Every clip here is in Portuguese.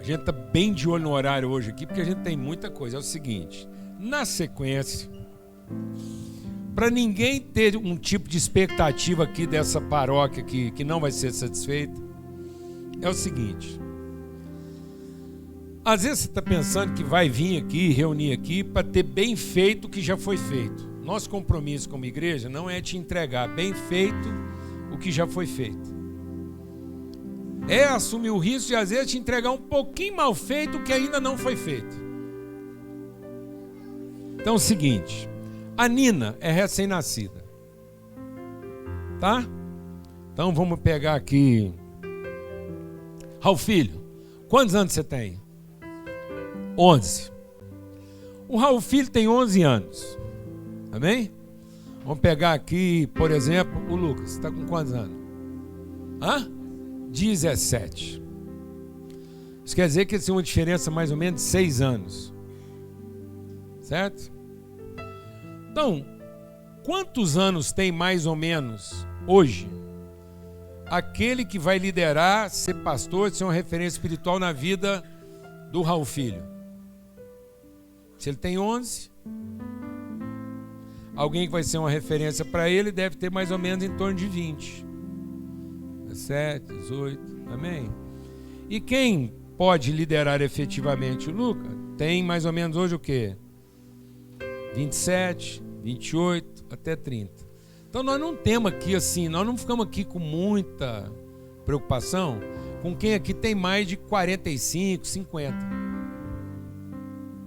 gente está bem de olho no horário hoje aqui, porque a gente tem muita coisa. É o seguinte, na sequência, para ninguém ter um tipo de expectativa aqui dessa paróquia que não vai ser satisfeita, é o seguinte: às vezes você está pensando que vai vir aqui, reunir aqui, para ter bem feito o que já foi feito. Nosso compromisso como igreja não é te entregar bem feito o que já foi feito. É assumir o risco de, às vezes, te entregar um pouquinho mal feito o que ainda não foi feito. Então é o seguinte, a Nina é recém-nascida, tá? Então vamos pegar aqui. Raul Filho, quantos anos você tem? 11. O Raul Filho tem 11 anos, amém? Vamos pegar aqui, por exemplo, o Lucas, está com quantos anos? 17. Isso quer dizer que tem uma diferença mais ou menos de 6 anos, certo? Então, quantos anos tem mais ou menos hoje aquele que vai liderar, ser pastor, ser uma referência espiritual na vida do Raul Filho? Se ele tem 11, alguém que vai ser uma referência para ele deve ter mais ou menos em torno de 20. 17, 18, amém? E quem pode liderar efetivamente o Lucas tem mais ou menos hoje o quê? 27, 28 até 30. Então nós não temos aqui assim, nós não ficamos aqui com muita preocupação com quem aqui tem mais de 45, 50.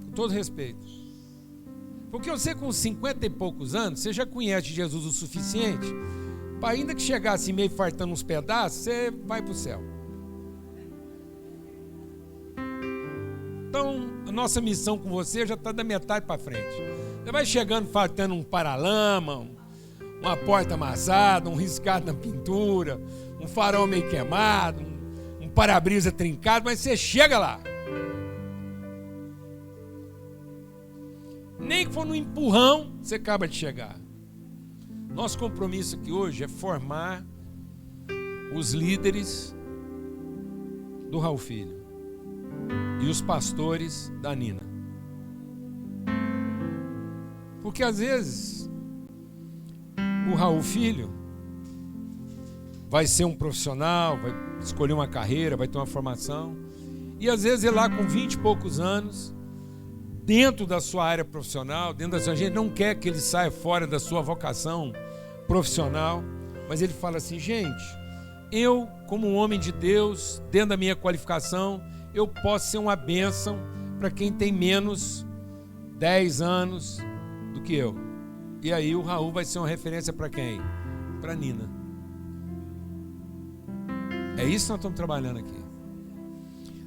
Com todo respeito. Porque você com 50 e poucos anos, você já conhece Jesus o suficiente para, ainda que chegasse meio fartando uns pedaços, você vai para o céu. Então, a nossa missão com você já está da metade para frente. Você vai chegando fartando um paralama, uma porta amassada, um riscado na pintura, um farol meio queimado, um para-brisa trincado, mas você chega lá. Nem que for no empurrão, você acaba de chegar. Nosso compromisso aqui hoje é formar os líderes do Raul Filho e os pastores da Nina. Porque às vezes o Raul Filho vai ser um profissional, vai escolher uma carreira, vai ter uma formação, e às vezes ele lá com 20 e poucos anos, dentro da sua área profissional, dentro da sua, a gente não quer que ele saia fora da sua vocação profissional, mas ele fala assim: gente, eu como um homem de Deus, dentro da minha qualificação, eu posso ser uma bênção para quem tem menos 10 anos do que eu. E aí o Raul vai ser uma referência para quem? Para Nina. É isso que nós estamos trabalhando aqui.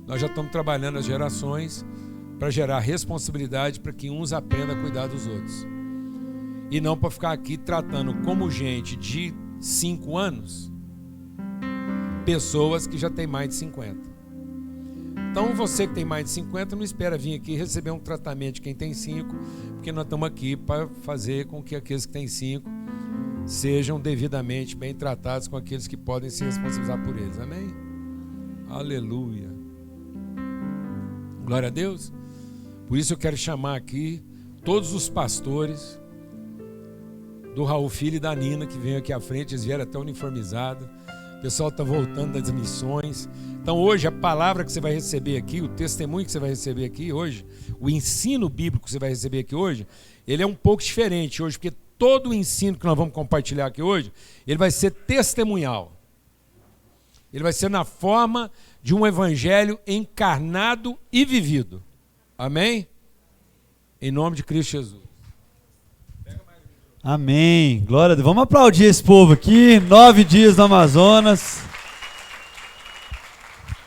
Nós já estamos trabalhando as gerações para gerar responsabilidade para que uns aprendam a cuidar dos outros. E não para ficar aqui tratando como gente de 5 anos, pessoas que já têm mais de 50. Então você que tem mais de 50 não espera vir aqui receber um tratamento de quem tem 5, porque nós estamos aqui para fazer com que aqueles que têm 5 sejam devidamente bem tratados com aqueles que podem se responsabilizar por eles. Amém? Aleluia. Glória a Deus. Por isso eu quero chamar aqui todos os pastores do Raul Filho e da Nina que vêm aqui à frente. Eles vieram até uniformizados. O pessoal está voltando das missões. Então hoje a palavra que você vai receber aqui, o testemunho que você vai receber aqui hoje, o ensino bíblico que você vai receber aqui hoje, ele é um pouco diferente hoje, porque todo o ensino que nós vamos compartilhar aqui hoje, ele vai ser testemunhal. Ele vai ser na forma de um evangelho encarnado e vivido. Amém? Em nome de Cristo Jesus. Amém. Glória a Deus. Vamos aplaudir esse povo aqui. 9 dias no Amazonas.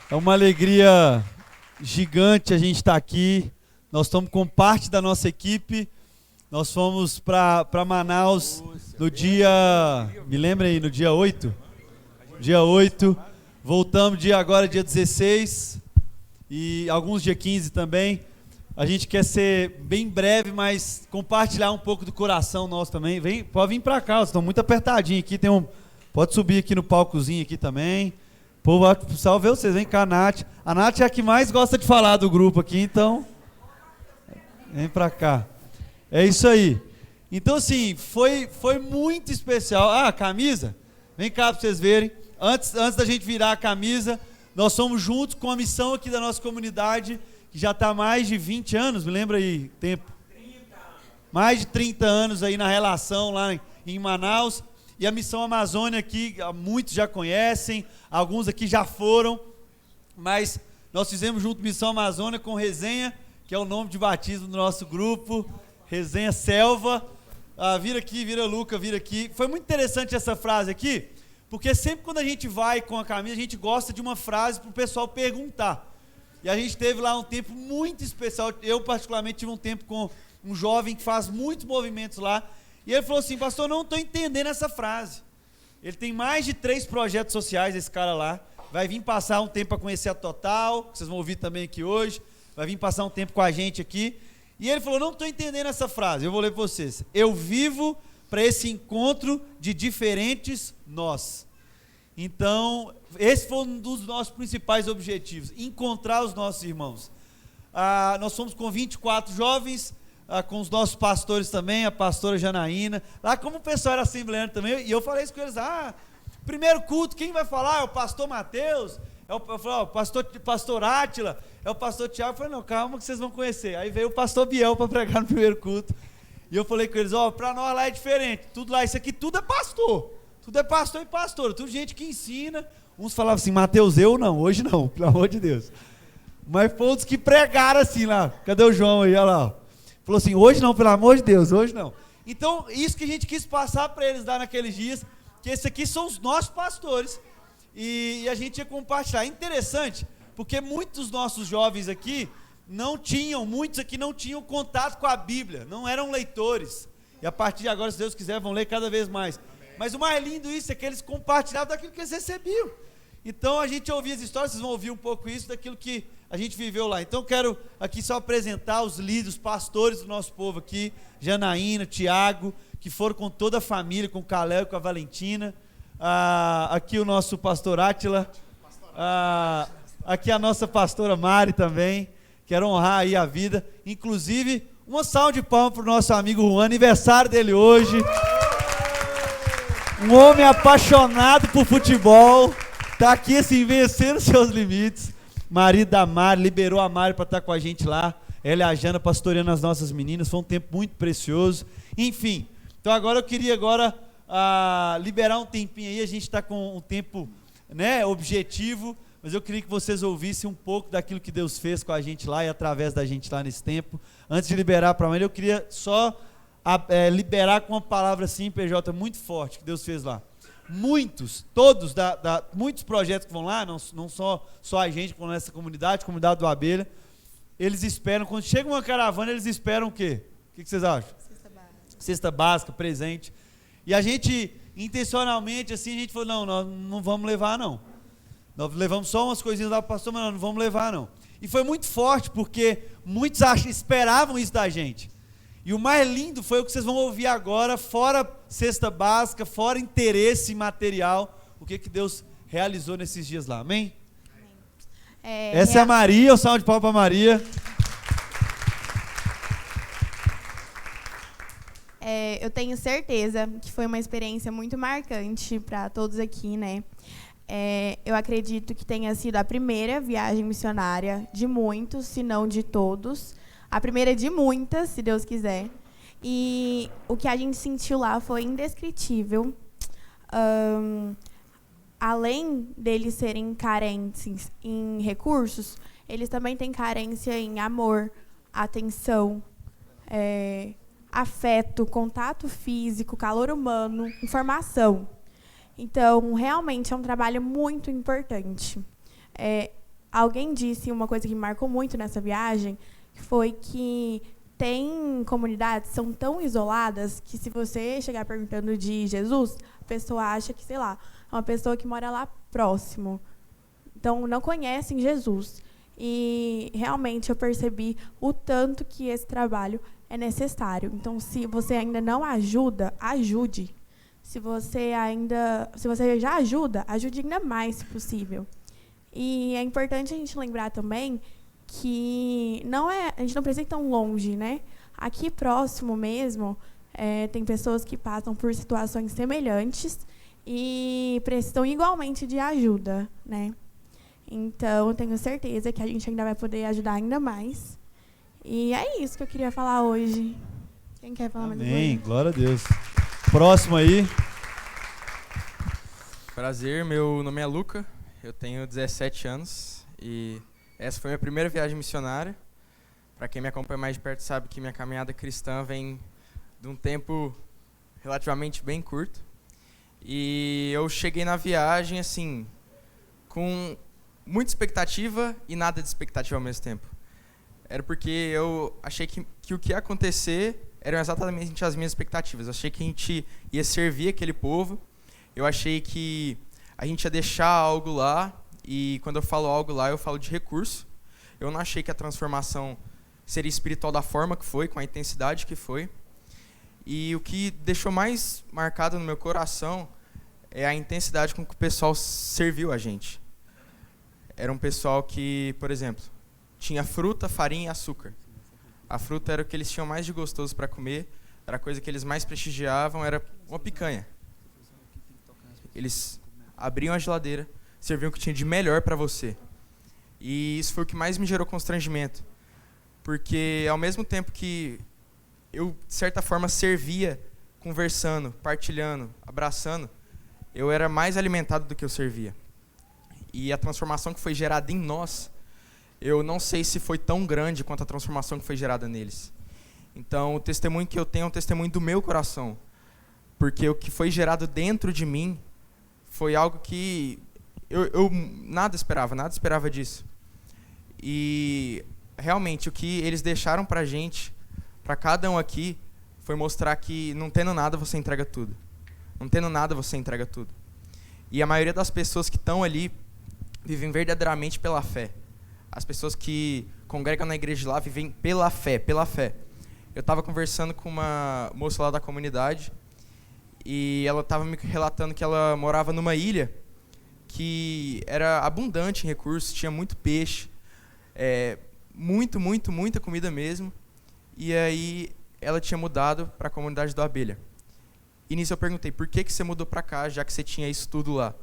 É uma alegria gigante a gente estar aqui. Nós estamos com parte da nossa equipe. Nós fomos para Manaus no dia... Me lembra aí, no dia 8? Dia 8. Voltamos agora dia 16. E alguns dia 15 também. A gente quer ser bem breve, mas compartilhar um pouco do coração nosso também. Pode vir para cá, vocês estão muito apertadinhos aqui. Pode subir aqui no palcozinho aqui também. povo salve vocês, vem cá, a Nath. A Nath é a que mais gosta de falar do grupo aqui, então vem pra cá. É isso aí. Então, assim, foi muito especial. Ah, a camisa? Vem cá pra vocês verem. Antes da gente virar a camisa, nós somos juntos com a missão aqui da nossa comunidade, que já está há mais de 20 anos, me lembra aí, tempo? 30 anos. Mais de 30 anos aí na relação lá em Manaus. E a Missão Amazônia aqui, muitos já conhecem, alguns aqui já foram, mas nós fizemos junto Missão Amazônia com Resenha, que é o nome de batismo do nosso grupo, Resenha Selva. Vira aqui, vira Luca, vira aqui. Foi muito interessante essa frase aqui, porque sempre quando a gente vai com a camisa, a gente gosta de uma frase para o pessoal perguntar. E a gente teve lá um tempo muito especial, eu particularmente tive um tempo com um jovem que faz muitos movimentos lá, e ele falou assim: pastor, não estou entendendo essa frase. Ele tem mais de 3 projetos sociais, esse cara lá. Vai vir passar um tempo para conhecer a Total, que vocês vão ouvir também aqui hoje. Vai vir passar um tempo com a gente aqui. E ele falou: não estou entendendo essa frase. Eu vou ler para vocês. Eu vivo para esse encontro de diferentes nós. Então, esse foi um dos nossos principais objetivos. Encontrar os nossos irmãos. Nós somos com 24 jovens, com os nossos pastores também, a pastora Janaína, lá como o pessoal era assembleano também, e eu falei isso com eles: primeiro culto, quem vai falar? É o pastor Mateus, eu falei, o pastor Átila, é o pastor Tiago. Eu falei: não, calma que vocês vão conhecer. Aí veio o pastor Biel para pregar no primeiro culto, e eu falei com eles: para nós lá é diferente, tudo lá, isso aqui tudo é pastor e pastora, tudo gente que ensina. Uns falavam assim: Mateus, eu não, hoje não, pelo amor de Deus. Mas foi outros que pregaram assim lá. Cadê o João aí? Olha lá. Falou assim: hoje não, pelo amor de Deus, hoje não. Então, isso que a gente quis passar para eles lá naqueles dias, que esses aqui são os nossos pastores, e a gente ia compartilhar. É interessante, porque muitos dos nossos jovens aqui muitos aqui não tinham contato com a Bíblia, não eram leitores. E a partir de agora, se Deus quiser, vão ler cada vez mais. Mas o mais lindo isso é que eles compartilhavam daquilo que eles recebiam. Então a gente ouvia as histórias, vocês vão ouvir um pouco isso daquilo que a gente viveu lá. Então quero aqui só apresentar os líderes, os pastores do nosso povo aqui, Janaína, Tiago, que foram com toda a família, com o Calé e com a Valentina. Aqui o nosso pastor Átila, aqui a nossa pastora Mari também. Quero honrar aí a vida. Inclusive, uma salva de palmas para o nosso amigo Juan, aniversário dele hoje. Um homem apaixonado por futebol, está aqui assim, vencendo seus limites. Marido da Mari, liberou a Mari para estar com a gente lá. Ela e a Jana pastoreando as nossas meninas, foi um tempo muito precioso. Enfim, então agora eu queria liberar um tempinho aí, a gente está com um tempo, né, objetivo, mas eu queria que vocês ouvissem um pouco daquilo que Deus fez com a gente lá e através da gente lá nesse tempo. Antes de liberar para a Mari, eu queria só liberar com uma palavra assim, PJ, muito forte, que Deus fez lá. Muitos projetos que vão lá, não só a gente, como essa comunidade do Abelha, eles esperam, quando chega uma caravana, eles esperam o quê? O que vocês acham? Cesta básica, presente. E a gente, intencionalmente, assim, a gente falou: não, nós não vamos levar não. Nós levamos só umas coisinhas lá para o pastor, mas nós não vamos levar não. E foi muito forte, porque muitos esperavam isso da gente. E o mais lindo foi o que vocês vão ouvir agora, fora cesta básica, fora interesse material, o que Deus realizou nesses dias lá, amém? Essa é a Maria, o salve de palmas para Maria. Eu tenho certeza que foi uma experiência muito marcante para todos aqui, né? Eu acredito que tenha sido a primeira viagem missionária de muitos, se não de todos. A primeira de muitas, se Deus quiser. E o que a gente sentiu lá foi indescritível. Além deles serem carentes em recursos, eles também têm carência em amor, atenção, afeto, contato físico, calor humano, informação. Então, realmente é um trabalho muito importante. Alguém disse uma coisa que me marcou muito nessa viagem, foi que tem comunidades que são tão isoladas que, se você chegar perguntando de Jesus, a pessoa acha que, sei lá, é uma pessoa que mora lá próximo. Então, não conhecem Jesus. E, realmente, eu percebi o tanto que esse trabalho é necessário. Então, se você ainda não ajuda, ajude. Se você já ajuda, ajude ainda mais, se possível. E é importante a gente lembrar também que a gente não precisa ir tão longe, né? Aqui próximo mesmo, tem pessoas que passam por situações semelhantes e precisam igualmente de ajuda, né? Então, eu tenho certeza que a gente ainda vai poder ajudar ainda mais. E é isso que eu queria falar hoje. Quem quer falar mais alguma coisa? Amém, glória a Deus. Próximo aí. Prazer, meu nome é Luca, eu tenho 17 anos e essa foi minha primeira viagem missionária. Para quem me acompanha mais de perto sabe que minha caminhada cristã vem de um tempo relativamente bem curto. E eu cheguei na viagem assim, com muita expectativa e nada de expectativa ao mesmo tempo. Era porque eu achei que o que ia acontecer eram exatamente as minhas expectativas. Eu achei que a gente ia servir aquele povo. Eu achei que a gente ia deixar algo lá, e quando eu falo algo lá, eu falo de recurso. Eu não achei que a transformação seria espiritual da forma que foi, com a intensidade que foi. E o que deixou mais marcado no meu coração é a intensidade com que o pessoal serviu a gente. Era um pessoal que, por exemplo, tinha fruta, farinha e açúcar. A fruta era o que eles tinham mais de gostoso para comer, era a coisa que eles mais prestigiavam, era uma picanha. Eles abriam a geladeira, serviam o que tinha de melhor para você. E isso foi o que mais me gerou constrangimento. Porque, ao mesmo tempo que eu, de certa forma, servia, conversando, partilhando, abraçando, eu era mais alimentado do que eu servia. E a transformação que foi gerada em nós, eu não sei se foi tão grande quanto a transformação que foi gerada neles. Então, o testemunho que eu tenho é um testemunho do meu coração. Porque o que foi gerado dentro de mim foi algo que eu nada esperava disso. E, realmente, o que eles deixaram pra gente, pra cada um aqui, foi mostrar que não tendo nada, você entrega tudo. Não tendo nada, você entrega tudo. E a maioria das pessoas que estão ali vivem verdadeiramente pela fé. As pessoas que congregam na igreja lá vivem pela fé, pela fé. Eu estava conversando com uma moça lá da comunidade e ela estava me relatando que ela morava numa ilha que era abundante em recursos, tinha muito peixe, muita comida mesmo. E aí ela tinha mudado para a comunidade do Abelha. E nisso eu perguntei, por que você mudou para cá, já que você tinha isso tudo lá?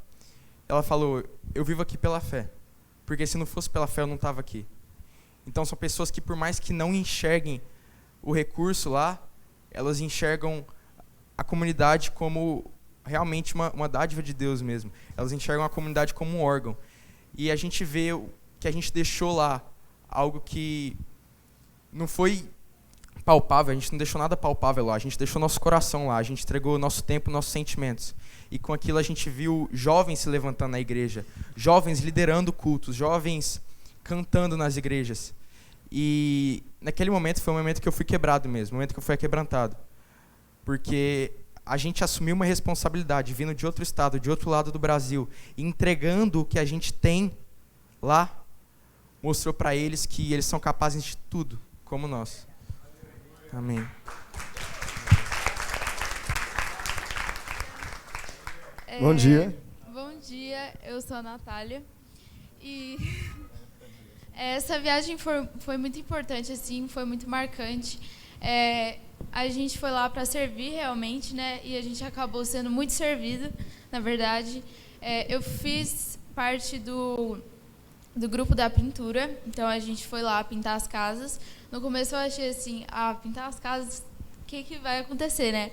Ela falou, eu vivo aqui pela fé. Porque se não fosse pela fé, eu não estava aqui. Então, são pessoas que, por mais que não enxerguem o recurso lá, elas enxergam a comunidade como realmente uma dádiva de Deus mesmo. Elas enxergam a comunidade como um órgão. E a gente vê que a gente deixou lá algo que não foi palpável, a gente não deixou nada palpável lá, a gente deixou nosso coração lá, a gente entregou nosso tempo, nossos sentimentos. E com aquilo a gente viu jovens se levantando na igreja, jovens liderando cultos, jovens cantando nas igrejas. E naquele momento foi um momento que eu fui quebrado mesmo, um momento que eu fui quebrantado. Porque a gente assumiu uma responsabilidade, vindo de outro estado, de outro lado do Brasil, e entregando o que a gente tem lá, mostrou para eles que eles são capazes de tudo, como nós. Amém. Bom dia. Bom dia, eu sou a Natália. E essa viagem foi muito importante, assim, foi muito marcante. A gente foi lá para servir realmente, né? E a gente acabou sendo muito servido, na verdade. Eu fiz parte do grupo da pintura, então a gente foi lá pintar as casas. No começo eu achei assim, pintar as casas, o que vai acontecer, né?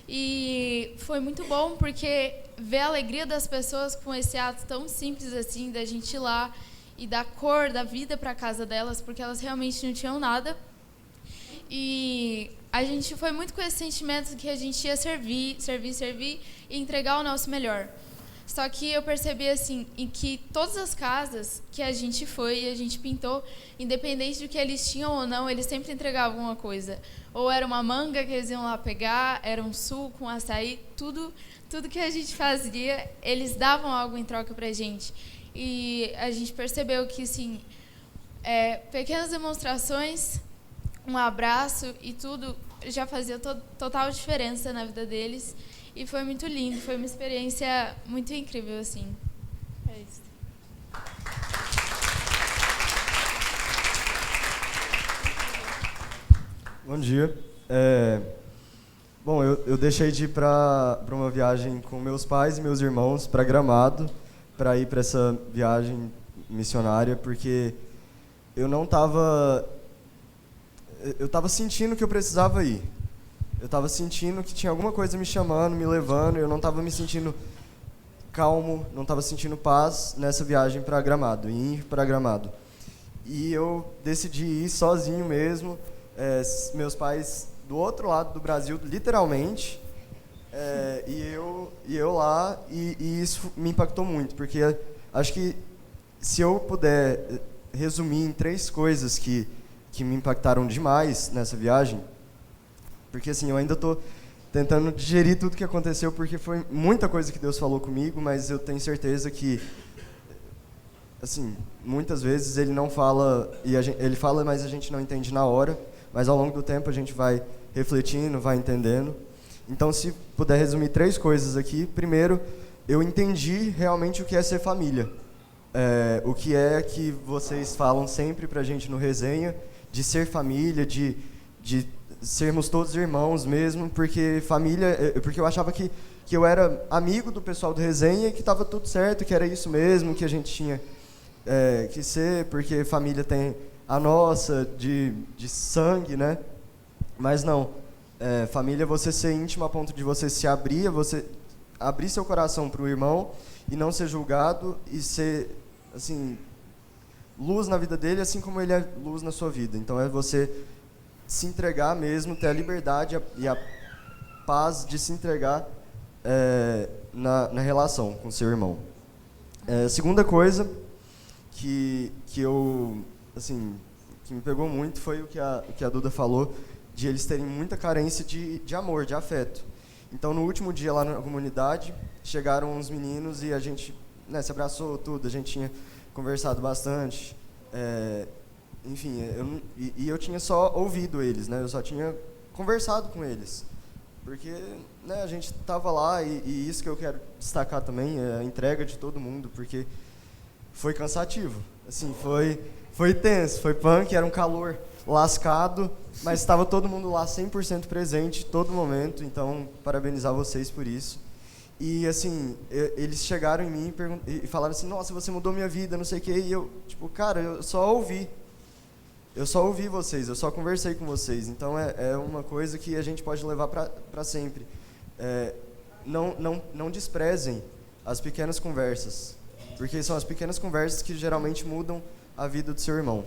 E foi muito bom porque ver a alegria das pessoas com esse ato tão simples assim, da gente ir lá e dar cor, da vida para a casa delas, porque elas realmente não tinham nada. E a gente foi muito com esse sentimento que a gente ia servir e entregar o nosso melhor. Só que eu percebi assim, em que todas as casas que a gente foi e a gente pintou, independente do que eles tinham ou não, eles sempre entregavam uma coisa. Ou era uma manga que eles iam lá pegar, era um suco, um açaí, tudo que a gente fazia, eles davam algo em troca pra gente. E a gente percebeu que, assim, pequenas demonstrações, um abraço e tudo já fazia total diferença na vida deles. E foi muito lindo, foi uma experiência muito incrível, assim. É isso. Bom dia. Bom, eu deixei de ir para uma viagem com meus pais e meus irmãos para Gramado, para ir para essa viagem missionária, porque eu estava sentindo que eu precisava ir. Eu estava sentindo que tinha alguma coisa me chamando, me levando, eu não estava me sentindo calmo, não estava sentindo paz nessa viagem para Gramado, ir para Gramado. E eu decidi ir sozinho mesmo, meus pais do outro lado do Brasil, literalmente, e eu lá, e isso me impactou muito, porque acho que se eu puder resumir em 3 coisas que me impactaram demais nessa viagem, porque assim, eu ainda estou tentando digerir tudo que aconteceu, porque foi muita coisa que Deus falou comigo, mas eu tenho certeza que, assim, muitas vezes ele não fala, ele fala, mas a gente não entende na hora, mas ao longo do tempo a gente vai refletindo, vai entendendo. Então, se puder resumir 3 coisas aqui. Primeiro, eu entendi realmente o que é ser família. O que é que vocês falam sempre pra gente no resenha, de ser família, de sermos todos irmãos mesmo, porque família, porque eu achava que eu era amigo do pessoal do resenha e que estava tudo certo, que era isso mesmo, que a gente tinha que ser, porque família tem a nossa, de sangue, né? Mas não, família é você ser íntimo a ponto de você se abrir, você abrir seu coração para o irmão e não ser julgado e ser, assim, luz na vida dele, assim como ele é luz na sua vida. Então é você se entregar mesmo, ter a liberdade e a paz de se entregar na relação com seu irmão. Segunda coisa que eu, assim, que me pegou muito foi o que a Duda falou, de eles terem muita carência de amor, de afeto. Então, no último dia lá na comunidade, chegaram uns meninos e a gente, né, se abraçou, tudo, a gente tinha conversado bastante. Enfim, eu tinha só ouvido eles, né? Eu só tinha conversado com eles. Porque, né, a gente estava lá e isso que eu quero destacar também é a entrega de todo mundo, porque foi cansativo. Assim, foi tenso, foi punk, era um calor lascado, mas estava todo mundo lá 100% presente, todo momento. Então, parabenizar vocês por isso. E, assim, eles chegaram em mim e falaram assim, nossa, você mudou minha vida, não sei o quê. E eu, tipo, cara, eu só ouvi vocês, eu só conversei com vocês. Então, é uma coisa que a gente pode levar para sempre. Não desprezem as pequenas conversas, porque são as pequenas conversas que geralmente mudam a vida do seu irmão.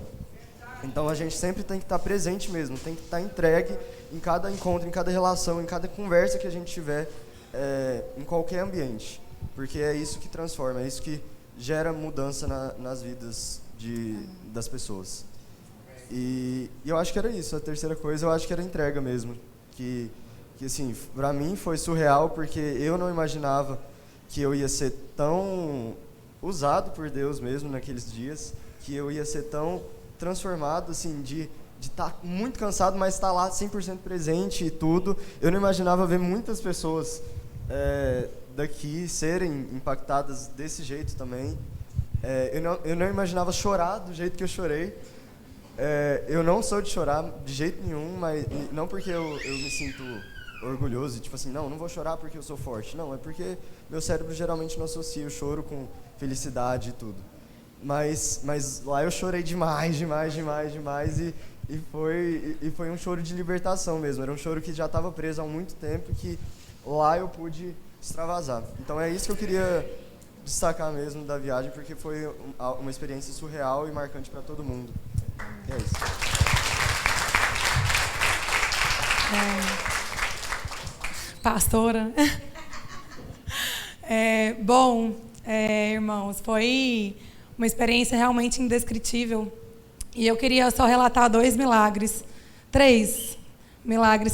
Então, a gente sempre tem que estar presente mesmo, tem que estar entregue em cada encontro, em cada relação, em cada conversa que a gente tiver, em qualquer ambiente, porque é isso que transforma, é isso que gera mudança nas vidas das pessoas. E eu acho que era isso. A terceira coisa, eu acho que era a entrega mesmo, que assim, para mim foi surreal, porque eu não imaginava que eu ia ser tão usado por Deus mesmo naqueles dias, que eu ia ser tão transformado, assim, de estar muito cansado, mas estar lá 100% presente e tudo. Eu não imaginava ver muitas pessoas daqui serem impactadas desse jeito também. Eu não imaginava chorar do jeito que eu chorei. Eu não sou de chorar de jeito nenhum, mas não porque eu me sinto orgulhoso, tipo assim, não vou chorar porque eu sou forte. Não, é porque meu cérebro geralmente não associa o choro com felicidade e tudo. Mas lá eu chorei demais, e foi um choro de libertação mesmo. Era um choro que já estava preso há muito tempo, que lá eu pude extravasar. Então é isso que eu queria destacar mesmo da viagem, porque foi uma experiência surreal e marcante para todo mundo. É isso. Pastora. Irmãos, foi uma experiência realmente indescritível. E eu queria só relatar 3 milagres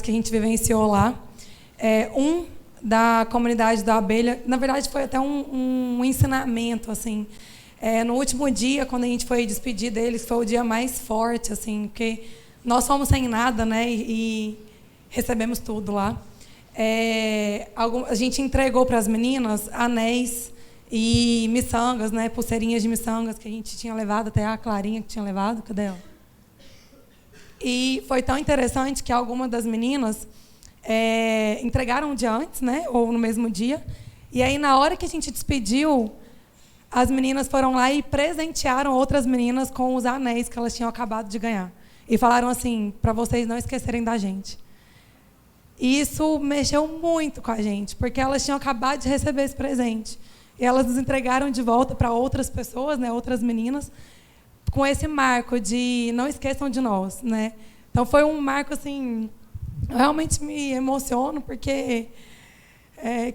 que a gente vivenciou lá. Da comunidade da Abelha, na verdade foi até um ensinamento, assim. No último dia, quando a gente foi despedir deles, foi o dia mais forte, assim, porque nós fomos sem nada, né, e recebemos tudo lá. A gente entregou para as meninas anéis e miçangas, né, pulseirinhas de miçangas que a gente tinha levado, até a Clarinha que tinha levado, cadê ela? E foi tão interessante que algumas das meninas entregaram um dia antes, né, ou no mesmo dia. E aí, na hora que a gente despediu, as meninas foram lá e presentearam outras meninas com os anéis que elas tinham acabado de ganhar. E falaram assim, para vocês não esquecerem da gente. E isso mexeu muito com a gente, porque elas tinham acabado de receber esse presente. E elas nos entregaram de volta para outras pessoas, né, outras meninas, com esse marco de não esqueçam de nós, né? Então foi um marco assim, eu realmente me emociono, porque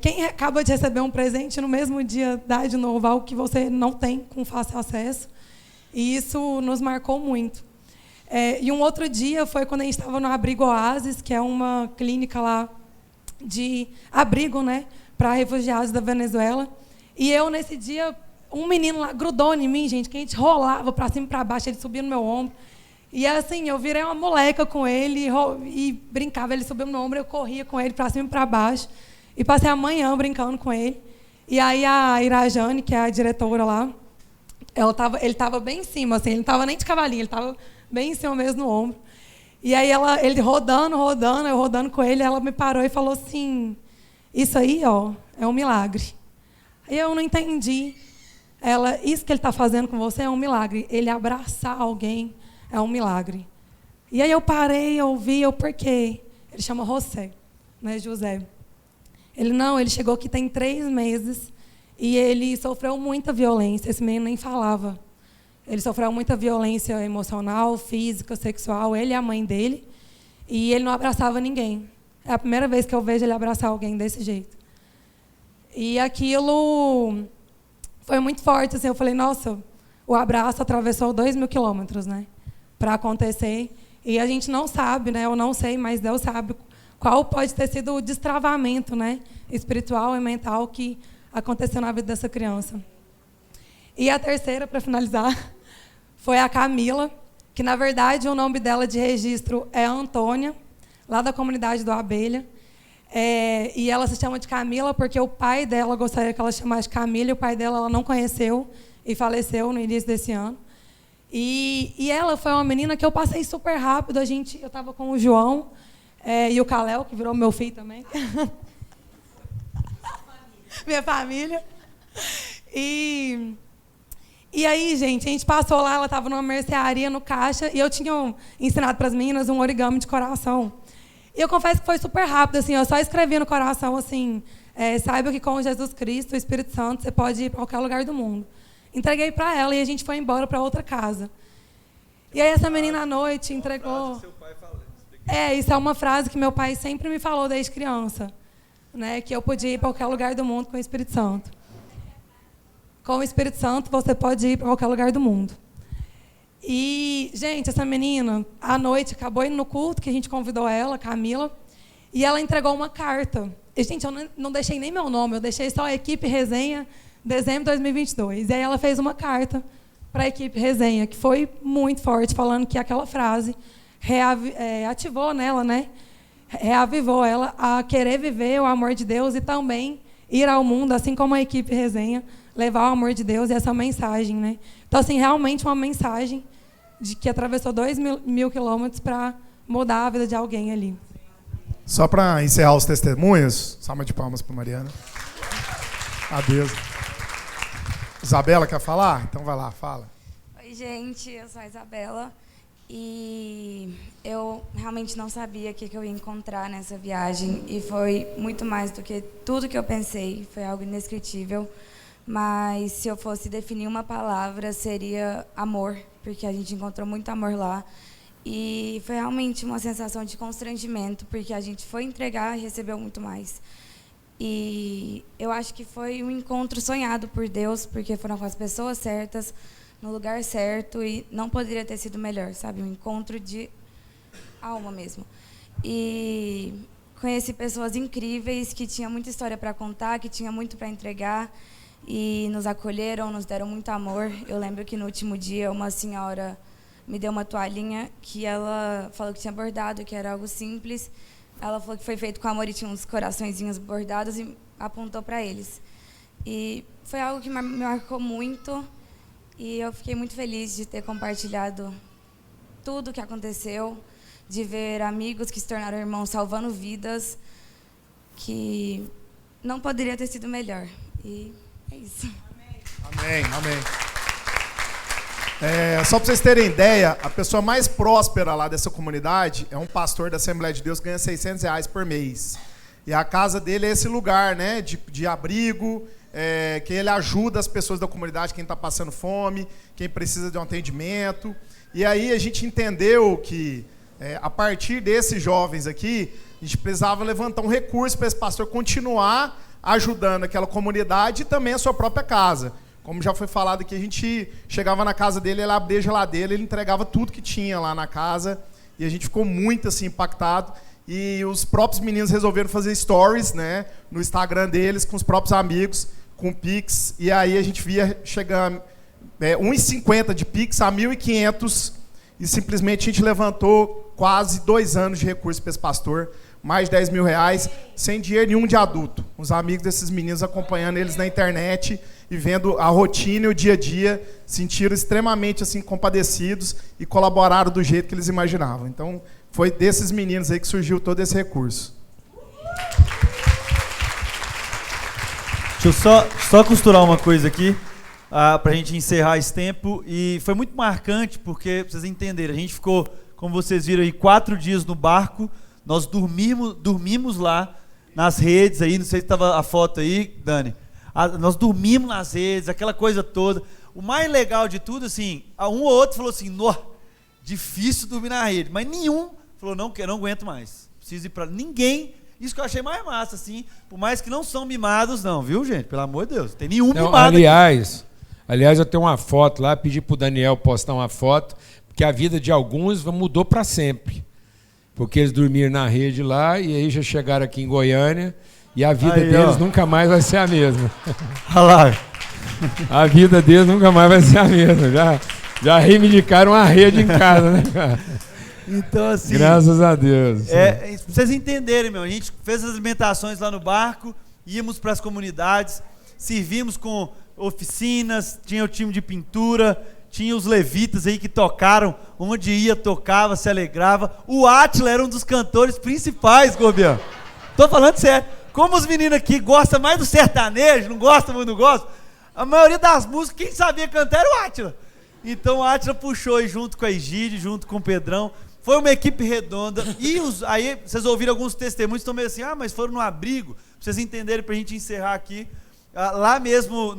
quem acaba de receber um presente no mesmo dia dá de novo algo que você não tem com fácil acesso. E isso nos marcou muito. E um outro dia foi quando a gente estava no Abrigo Oasis, que é uma clínica lá de abrigo, né, para refugiados da Venezuela. E eu, nesse dia, um menino lá grudou em mim, gente, que a gente rolava para cima e para baixo, ele subia no meu ombro. E assim, eu virei uma moleca com ele e brincava, ele subiu no meu ombro, eu corria com ele para cima e para baixo. E passei a manhã brincando com ele. E aí a Irajane, que é a diretora lá, ele estava bem em cima, assim, ele não estava nem de cavalinho, ele estava bem em cima mesmo no ombro. E aí ele rodando, eu rodando com ele, ela me parou e falou assim, isso aí, ó, é um milagre. Aí eu não entendi. Isso que ele está fazendo com você é um milagre. Ele abraçar alguém é um milagre. E aí eu parei, eu ouvi, por quê? Ele chama José, né, José. Ele chegou aqui tem 3 meses e ele sofreu muita violência. Esse menino nem falava. Ele sofreu muita violência emocional, física, sexual, ele e a mãe dele. E ele não abraçava ninguém. É a primeira vez que eu vejo ele abraçar alguém desse jeito. E aquilo foi muito forte. Assim, eu falei, nossa, o abraço atravessou 2.000 quilômetros, né, para acontecer. E a gente não sabe, né, eu não sei, mas Deus sabe qual pode ter sido o destravamento, né, espiritual e mental que aconteceu na vida dessa criança. E a terceira, para finalizar, foi a Camila, que, na verdade, o nome dela de registro é Antônia, lá da comunidade do Abelha. E ela se chama de Camila porque o pai dela gostaria que ela chamasse de Camila, e o pai dela ela não conheceu e faleceu no início desse ano. E ela foi uma menina que eu passei super rápido. Eu estava com o João e o Caléu, que virou meu filho também. Minha família. E aí, gente, a gente passou lá, ela estava numa mercearia no caixa, e eu tinha ensinado para as meninas um origami de coração. E eu confesso que foi super rápido, assim, eu só escrevi no coração, assim, saiba que com Jesus Cristo, o Espírito Santo, você pode ir para qualquer lugar do mundo. Entreguei para ela e a gente foi embora para outra casa. E aí essa menina à noite entregou... Seu pai fala, isso é uma frase que meu pai sempre me falou desde criança, né, que eu podia ir para qualquer lugar do mundo com o Espírito Santo. Com o Espírito Santo, você pode ir para qualquer lugar do mundo. E, gente, essa menina, à noite, acabou indo no culto, que a gente convidou ela, Camila, e ela entregou uma carta. E, gente, eu não deixei nem meu nome, eu deixei só a equipe Resenha, dezembro de 2022. E aí ela fez uma carta para a equipe Resenha, que foi muito forte, falando que aquela frase ativou nela, né? Reavivou ela a querer viver o amor de Deus e também ir ao mundo, assim como a equipe Resenha, levar o amor de Deus e essa mensagem, né? Então, assim, realmente uma mensagem de que atravessou 2.000 quilômetros para mudar a vida de alguém ali. Só para encerrar os testemunhos, salva de palmas para Mariana. Adeus. Isabela, quer falar? Então vai lá, fala. Oi, gente, eu sou a Isabela e eu realmente não sabia o que eu ia encontrar nessa viagem e foi muito mais do que tudo que eu pensei, foi algo indescritível. Mas se eu fosse definir uma palavra, seria amor, porque a gente encontrou muito amor lá. E foi realmente uma sensação de constrangimento, porque a gente foi entregar e recebeu muito mais. E eu acho que foi um encontro sonhado por Deus, porque foram com as pessoas certas, no lugar certo, e não poderia ter sido melhor, sabe? Um encontro de alma mesmo. E conheci pessoas incríveis, que tinham muita história para contar, que tinham muito para entregar, e nos acolheram, nos deram muito amor. Eu lembro que no último dia uma senhora me deu uma toalhinha que ela falou que tinha bordado, que era algo simples. Ela falou que foi feito com amor e tinha uns coraçõezinhos bordados e apontou para eles. E foi algo que me marcou muito e eu fiquei muito feliz de ter compartilhado tudo que aconteceu, de ver amigos que se tornaram irmãos salvando vidas, que não poderia ter sido melhor. E é isso. Amém, amém. Só para vocês terem ideia, a pessoa mais próspera lá dessa comunidade é um pastor da Assembleia de Deus que ganha R$600 por mês. E a casa dele é esse lugar, né, de abrigo, que ele ajuda as pessoas da comunidade, quem está passando fome, quem precisa de um atendimento. E aí a gente entendeu que, a partir desses jovens aqui, a gente precisava levantar um recurso para esse pastor continuar ajudando aquela comunidade e também a sua própria casa. Como já foi falado aqui, a gente chegava na casa dele, ele abria a geladeira, ele entregava tudo que tinha lá na casa, e a gente ficou muito assim, impactado. E os próprios meninos resolveram fazer stories, né, no Instagram deles, com os próprios amigos, com Pix, e aí a gente via chegar 1,50 de Pix a 1.500, e simplesmente a gente levantou quase 2 anos de recurso para esse pastor, mais de R$10 mil, sem dinheiro nenhum de adulto. Os amigos desses meninos acompanhando eles na internet e vendo a rotina e o dia a dia, sentiram extremamente assim, compadecidos e colaboraram do jeito que eles imaginavam. Então, foi desses meninos aí que surgiu todo esse recurso. Deixa eu só costurar uma coisa aqui, para a gente encerrar esse tempo. E foi muito marcante, porque, pra vocês entenderem, a gente ficou, como vocês viram aí, 4 dias no barco. Nós dormimos lá nas redes aí, não sei se estava a foto aí, Dani. Nós dormimos nas redes, aquela coisa toda. O mais legal de tudo, assim, um ou outro falou assim, difícil dormir na rede, mas nenhum falou, não aguento mais, preciso ir para ninguém. Isso que eu achei mais massa, assim, por mais que não são mimados não, viu, gente? Pelo amor de Deus, não tem nenhum mimado. Aliás, eu tenho uma foto lá, pedi pro Daniel postar uma foto, porque a vida de alguns mudou para sempre. Porque eles dormiram na rede lá e aí já chegaram aqui em Goiânia e a vida deles nunca mais vai ser a mesma. Olha lá. A vida deles nunca mais vai ser a mesma. Já reivindicaram a rede em casa, né, cara? Então, assim... Graças a Deus. Pra vocês entenderem, a gente fez as alimentações lá no barco, íamos para as comunidades, servimos com oficinas, tinha o time de pintura... Tinha os levitas aí que tocaram, onde ia, tocava, se alegrava. O Átila era um dos cantores principais, Gobião. Tô falando sério. Como os meninos aqui gostam mais do sertanejo, não gostam, mas não gostam, a maioria das músicas, quem sabia cantar era o Átila. Então o Átila puxou aí junto com a Egídio, junto com o Pedrão. Foi uma equipe redonda. E aí vocês ouviram alguns testemunhos, estão meio assim, mas foram no abrigo. Pra vocês entenderem, pra gente encerrar aqui. Lá mesmo,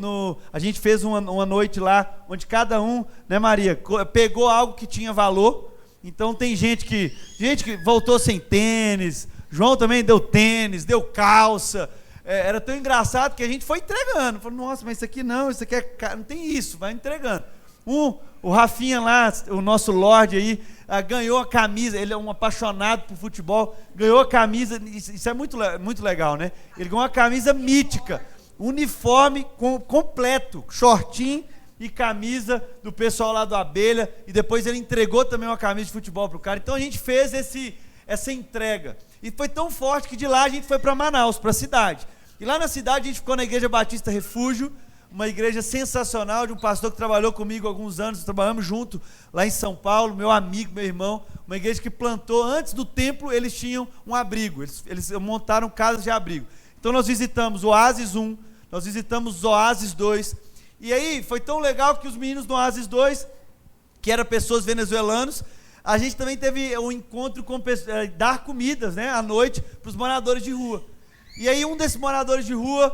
a gente fez uma noite lá, onde cada um, né, Maria, pegou algo que tinha valor. Então tem gente que voltou sem tênis, João também deu tênis, deu calça. Era tão engraçado que a gente foi entregando. Falou, nossa, mas isso aqui não, isso aqui não tem isso, vai entregando. O Rafinha lá, o nosso Lorde aí, ganhou a camisa, ele é um apaixonado por futebol, ganhou a camisa, isso é muito, muito legal, né? Ele ganhou uma camisa mítica, uniforme completo, shortinho e camisa do pessoal lá do Abelha, e depois ele entregou também uma camisa de futebol pro cara. Então a gente fez essa entrega, e foi tão forte que de lá a gente foi para Manaus, para a cidade, e lá na cidade a gente ficou na Igreja Batista Refúgio, uma igreja sensacional, de um pastor que trabalhou comigo há alguns anos, trabalhamos junto lá em São Paulo, meu amigo, meu irmão, uma igreja que plantou, antes do templo eles tinham um abrigo, eles montaram casas de abrigo. Então nós visitamos o Oásis 1, nós visitamos o Oásis 2, e aí foi tão legal que os meninos do Oásis 2, que eram pessoas venezuelanas, a gente também teve um encontro com dar comidas, né, à noite para os moradores de rua. E aí um desses moradores de rua,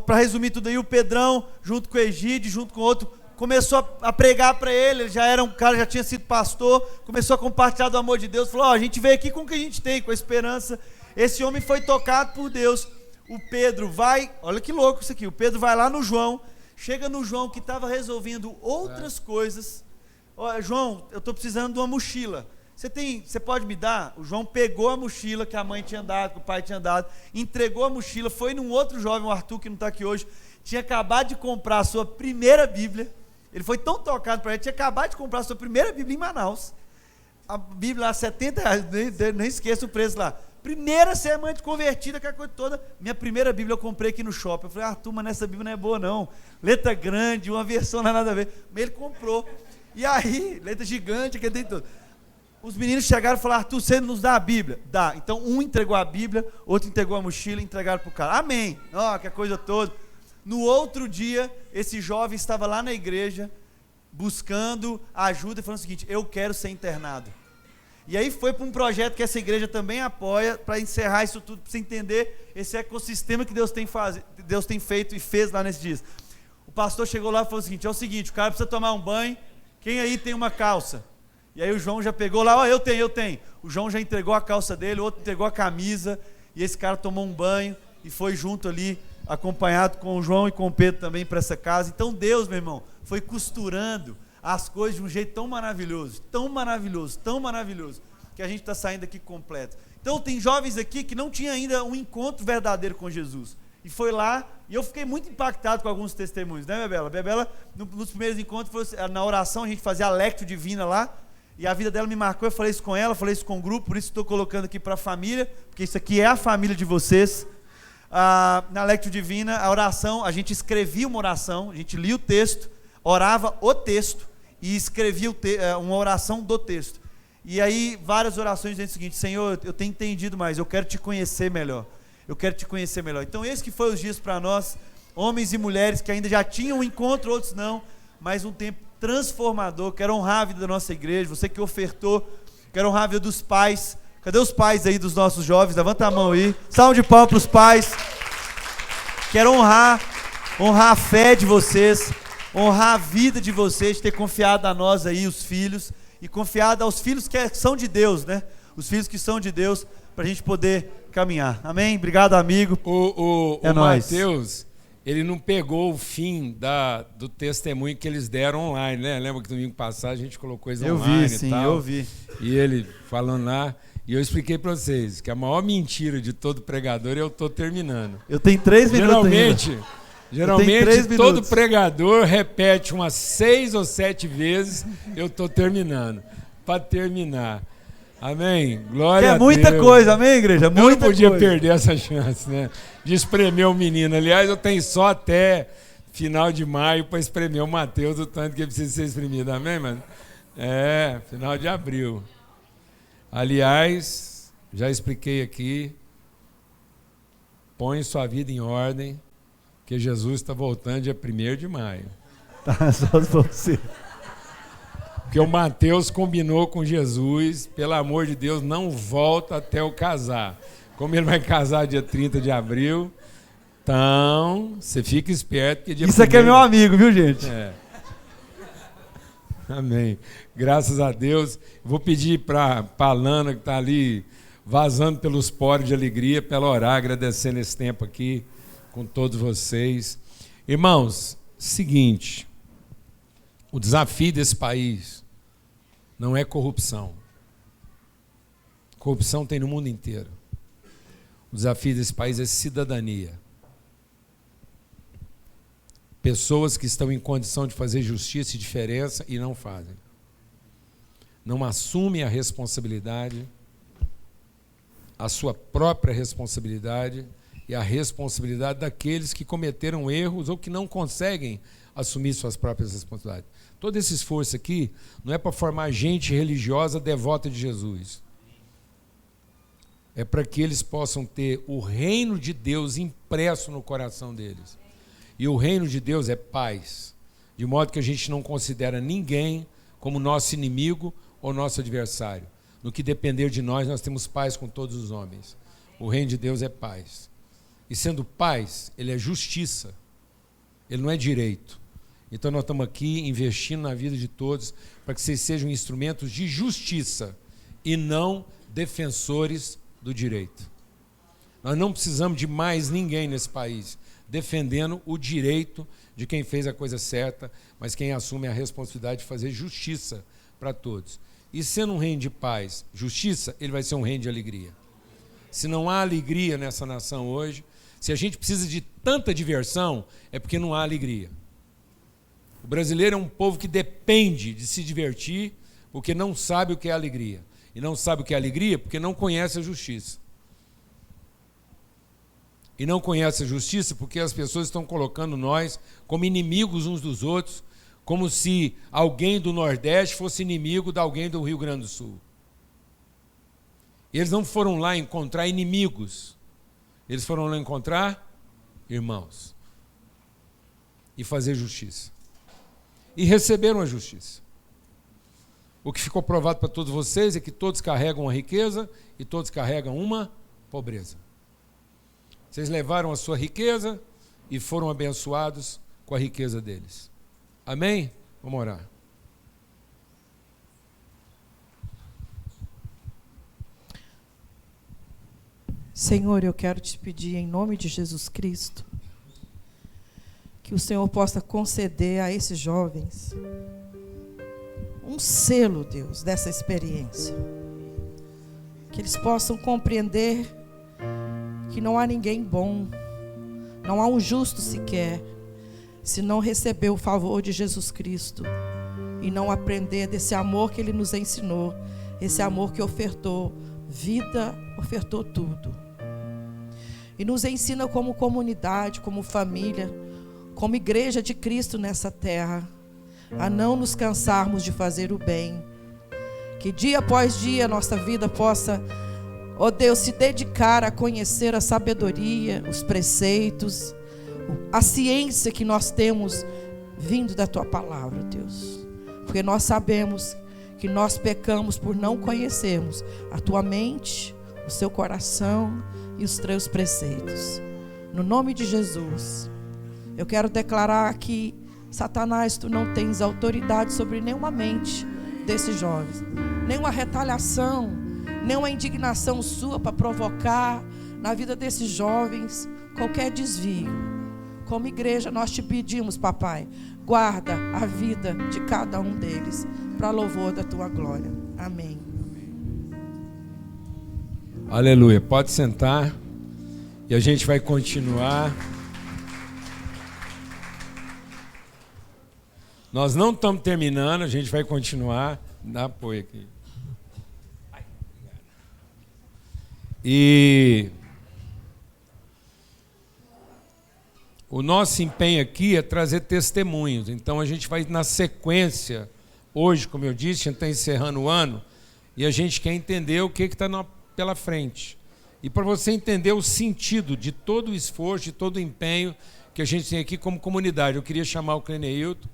para resumir tudo aí, o Pedrão, junto com o Egídio, junto com outro, começou a pregar para ele já era um cara, já tinha sido pastor, começou a compartilhar do amor de Deus, falou, a gente veio aqui com o que a gente tem, com a esperança. Esse homem foi tocado por Deus. O Pedro vai, olha que louco isso aqui, o Pedro vai lá no João, chega no João que estava resolvendo outras coisas. João, eu estou precisando de uma mochila, você pode me dar? O João pegou a mochila que a mãe tinha dado, que o pai tinha dado, entregou a mochila, foi num outro jovem, o Arthur, que não está aqui hoje, tinha acabado de comprar a sua primeira Bíblia, ele foi tão tocado para ele, tinha acabado de comprar a sua primeira Bíblia em Manaus, a Bíblia lá, R$70, nem esqueça o preço lá, primeira semana de convertida, aquela coisa toda. Minha primeira Bíblia eu comprei aqui no shopping. Eu falei, Arthur, mas nessa Bíblia não é boa não. Letra grande, uma versão não é nada a ver. Mas ele comprou. E aí, letra gigante, que tem tudo. os meninos chegaram e falaram: Arthur, você nos dá a Bíblia? Dá. Então um entregou a Bíblia, outro entregou a mochila e entregaram para o cara. Amém. Ó, que a coisa toda. No outro dia, esse jovem estava lá na igreja, buscando ajuda e falando o seguinte: eu quero ser internado. E aí foi para um projeto que essa igreja também apoia, para encerrar isso tudo, para você entender esse ecossistema que Deus tem feito e fez lá nesses dias. O pastor chegou lá e falou o seguinte: é o seguinte, o cara precisa tomar um banho, quem aí tem uma calça? E aí o João já pegou lá: ó, eu tenho. O João já entregou a calça dele, o outro entregou a camisa, e esse cara tomou um banho e foi junto ali, acompanhado com o João e com o Pedro também para essa casa. Então Deus, meu irmão, foi costurando as coisas de um jeito tão maravilhoso, que a gente está saindo aqui completo. Então tem jovens aqui que não tinham ainda um encontro verdadeiro com Jesus, e foi lá, e eu fiquei muito impactado com alguns testemunhos, né, Bebela? Bebela, nos primeiros encontros, na oração, a gente fazia a Lectio Divina lá, e a vida dela me marcou. Eu falei isso com ela, falei isso com o grupo, por isso estou colocando aqui para a família, porque isso aqui é a família de vocês. Na Lectio Divina, a oração, a gente escrevia uma oração, a gente lia o texto, orava o texto e escrevia uma oração do texto. E aí várias orações dizendo o seguinte: Senhor, eu tenho entendido mais, eu quero te conhecer melhor. Então esse que foi os dias para nós, homens e mulheres que ainda já tinham um encontro, outros não, mas um tempo transformador. Quero honrar a vida da nossa igreja, você que ofertou, quero honrar a vida dos pais. Cadê os pais aí dos nossos jovens? Levanta a mão aí. Salve de palmas para os pais. Quero honrar a fé de vocês, honrar a vida de vocês, ter confiado a nós aí, os filhos, e confiado aos filhos que são de Deus, né? Os filhos que são de Deus, para a gente poder caminhar. Amém? Obrigado, amigo. O Mateus, ele não pegou o fim do testemunho que eles deram online, né? Lembra que domingo passado a gente colocou isso online e tal? Eu vi. E ele falando lá, e eu expliquei para vocês que a maior mentira de todo pregador é eu tô terminando. Eu tenho 3 minutos Geralmente todo pregador repete umas 6 ou 7 vezes: eu tô terminando, para terminar. Amém? Glória a Deus. É muita coisa, amém, igreja? Muita eu não podia coisa. perder essa chance, né? De espremer o menino. Aliás, eu tenho só até final de maio para espremer o Mateus, o tanto que ele precisa ser espremido. Amém, mano? Final de abril. Aliás, já expliquei aqui, põe sua vida em ordem, que Jesus está voltando dia 1º de maio. Tá, só você. Porque o Mateus combinou com Jesus: pelo amor de Deus, não volta até eu casar. Como ele vai casar dia 30 de abril, então você fica esperto. Que dia isso aqui é meu amigo, viu, gente? Amém. Graças a Deus. Vou pedir para a Lana, que está ali vazando pelos poros de alegria, para ela orar, agradecendo esse tempo aqui com todos vocês. Irmãos, seguinte, o desafio desse país não é corrupção. Corrupção tem no mundo inteiro. O desafio desse país é cidadania. Pessoas que estão em condição de fazer justiça e diferença e não fazem. Não assumem a responsabilidade, a sua própria responsabilidade e a responsabilidade daqueles que cometeram erros ou que não conseguem assumir suas próprias responsabilidades. Todo esse esforço aqui não é para formar gente religiosa devota de Jesus. É para que eles possam ter o reino de Deus impresso no coração deles. E o reino de Deus é paz, de modo que a gente não considera ninguém como nosso inimigo ou nosso adversário. No que depender de nós, nós temos paz com todos os homens. O reino de Deus é paz. E sendo paz, ele é justiça. Ele não é direito. Então nós estamos aqui investindo na vida de todos para que vocês sejam instrumentos de justiça e não defensores do direito. Nós não precisamos de mais ninguém nesse país defendendo o direito de quem fez a coisa certa, mas quem assume a responsabilidade de fazer justiça para todos. E sendo um reino de paz, justiça, ele vai ser um reino de alegria. Se não há alegria nessa nação hoje, se a gente precisa de tanta diversão, é porque não há alegria. O brasileiro é um povo que depende de se divertir porque não sabe o que é alegria. E não sabe o que é alegria porque não conhece a justiça. E não conhece a justiça porque as pessoas estão colocando nós como inimigos uns dos outros, como se alguém do Nordeste fosse inimigo de alguém do Rio Grande do Sul. Eles não foram lá encontrar inimigos. Eles foram lá encontrar irmãos. E fazer justiça. E receberam a justiça. O que ficou provado para todos vocês é que todos carregam uma riqueza e todos carregam uma pobreza. Vocês levaram a sua riqueza e foram abençoados com a riqueza deles. Amém? Vamos orar. Senhor, eu quero te pedir em nome de Jesus Cristo que o Senhor possa conceder a esses jovens um selo, Deus, dessa experiência. Que eles possam compreender que não há ninguém bom, não há um justo sequer, se não receber o favor de Jesus Cristo e não aprender desse amor que Ele nos ensinou, esse amor que ofertou vida, ofertou tudo. E nos ensina como comunidade, como família, como igreja de Cristo nessa terra, a não nos cansarmos de fazer o bem. Que dia após dia nossa vida possa, ó Deus, se dedicar a conhecer a sabedoria, os preceitos, a ciência que nós temos vindo da Tua palavra, Deus. Porque nós sabemos que nós pecamos por não conhecermos a Tua mente, o Seu coração e os Teus preceitos. No nome de Jesus, eu quero declarar que, Satanás, Tu não tens autoridade sobre nenhuma mente desses jovens, nenhuma retaliação, nenhuma indignação sua para provocar na vida desses jovens qualquer desvio. Como igreja nós te pedimos, papai, guarda a vida de cada um deles para louvor da Tua glória. Amém. Aleluia. Pode sentar e a gente vai continuar. Nós não estamos terminando, a gente vai continuar. Dá apoio aqui. E o nosso empenho aqui é trazer testemunhos. Então a gente vai na sequência. Hoje, como eu disse, a gente está encerrando o ano e a gente quer entender o que está pela frente. E para você entender o sentido de todo o esforço, de todo o empenho que a gente tem aqui como comunidade, eu queria chamar o Cleneilton.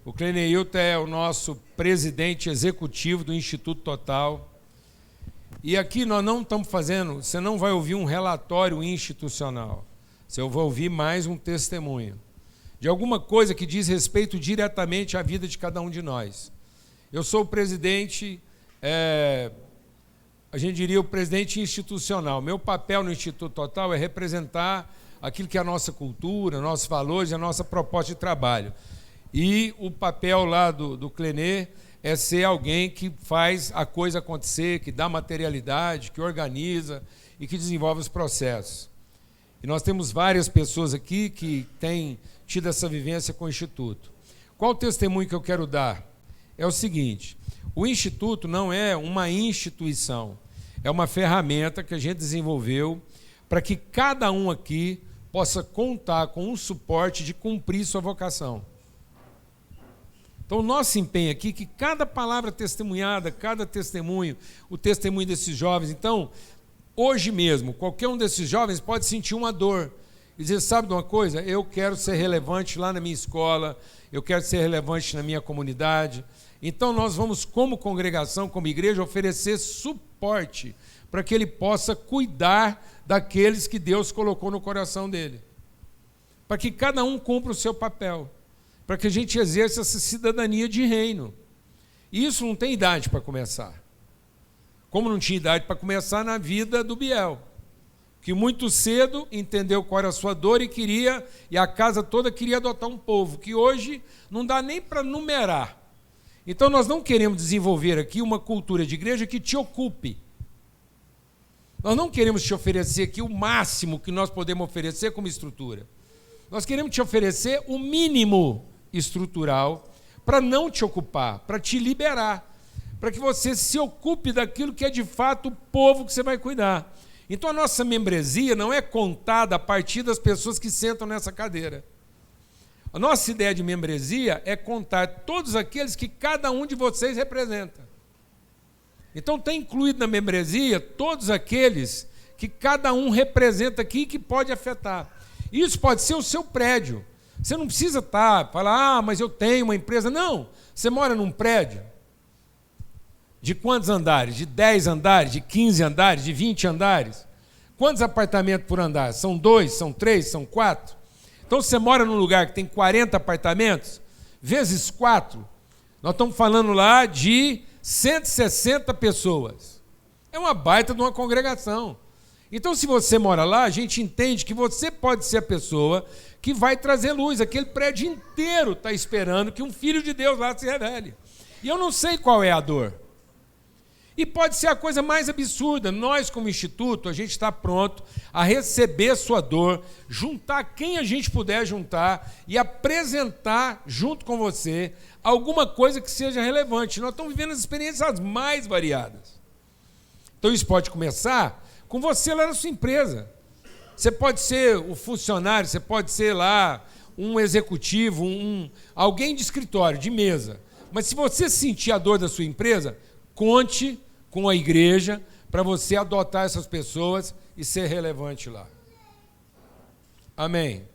O Cleneilton é o nosso presidente executivo do Instituto Total. E aqui nós não estamos fazendo, você não vai ouvir um relatório institucional. Você vai ouvir mais um testemunho de alguma coisa que diz respeito diretamente à vida de cada um de nós. Eu sou o presidente, a gente diria o presidente institucional. Meu papel no Instituto Total é representar aquilo que é a nossa cultura, nossos valores e a nossa proposta de trabalho. E o papel lá do Clenê é ser alguém que faz a coisa acontecer, que dá materialidade, que organiza e que desenvolve os processos. E nós temos várias pessoas aqui que têm tido essa vivência com o Instituto. Qual o testemunho que eu quero dar? É o seguinte: o Instituto não é uma instituição, é uma ferramenta que a gente desenvolveu para que cada um aqui possa contar com um suporte de cumprir sua vocação. Então, o nosso empenho aqui é que cada palavra testemunhada, cada testemunho, o testemunho desses jovens. Então, hoje mesmo, qualquer um desses jovens pode sentir uma dor e dizer, sabe de uma coisa? Eu quero ser relevante lá na minha escola, eu quero ser relevante na minha comunidade. Então, nós vamos, como congregação, como igreja, oferecer suporte para que ele possa cuidar daqueles que Deus colocou no coração dele. Para que cada um cumpra o seu papel. Para que a gente exerça essa cidadania de reino. E isso não tem idade para começar. Como não tinha idade para começar na vida do Biel, que muito cedo entendeu qual era a sua dor e a casa toda queria adotar um povo, que hoje não dá nem para numerar. Então nós não queremos desenvolver aqui uma cultura de igreja que te ocupe. Nós não queremos te oferecer aqui o máximo que nós podemos oferecer como estrutura. Nós queremos te oferecer o mínimo estrutural para não te ocupar, para te liberar, para que você se ocupe daquilo que é de fato o povo que você vai cuidar. Então a nossa membresia não é contada a partir das pessoas que sentam nessa cadeira. A nossa ideia de membresia é contar todos aqueles que cada um de vocês representa. Então está incluído na membresia todos aqueles que cada um representa aqui e que pode afetar. Isso pode ser o seu prédio. Você não precisa falar, mas eu tenho uma empresa. Não, você mora num prédio de quantos andares? De 10 andares, de 15 andares, de 20 andares? Quantos apartamentos por andar? São 2, são 3, são 4? Então, você mora num lugar que tem 40 apartamentos, vezes 4, nós estamos falando lá de 160 pessoas. É uma baita de uma congregação. Então, se você mora lá, a gente entende que você pode ser a pessoa que vai trazer luz. Aquele prédio inteiro está esperando que um filho de Deus lá se revele. E eu não sei qual é a dor. E pode ser a coisa mais absurda. Nós, como instituto, a gente está pronto a receber sua dor, juntar quem a gente puder juntar e apresentar junto com você alguma coisa que seja relevante. Nós estamos vivendo as experiências mais variadas. Então isso pode começar com você lá na sua empresa. Você pode ser o funcionário, você pode ser lá um executivo, alguém de escritório, de mesa. Mas se você sentir a dor da sua empresa, conte com a igreja para você adotar essas pessoas e ser relevante lá. Amém?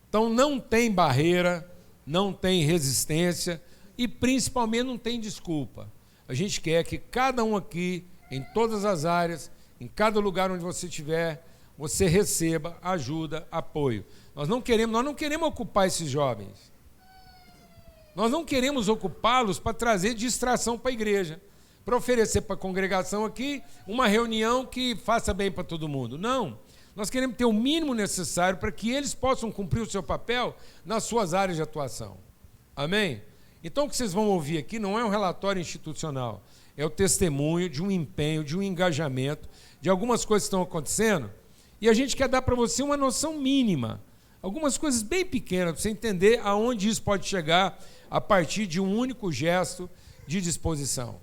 Então não tem barreira, não tem resistência e principalmente não tem desculpa. A gente quer que cada um aqui, em todas as áreas, em cada lugar onde você estiver, você receba ajuda, apoio. Nós não queremos ocupar esses jovens. Nós não queremos ocupá-los para trazer distração para a igreja, para oferecer para a congregação aqui uma reunião que faça bem para todo mundo. Não. Nós queremos ter o mínimo necessário para que eles possam cumprir o seu papel nas suas áreas de atuação. Amém? Então, o que vocês vão ouvir aqui não é um relatório institucional, é o testemunho de um empenho, de um engajamento, de algumas coisas que estão acontecendo, e a gente quer dar para você uma noção mínima, algumas coisas bem pequenas, para você entender aonde isso pode chegar a partir de um único gesto de disposição.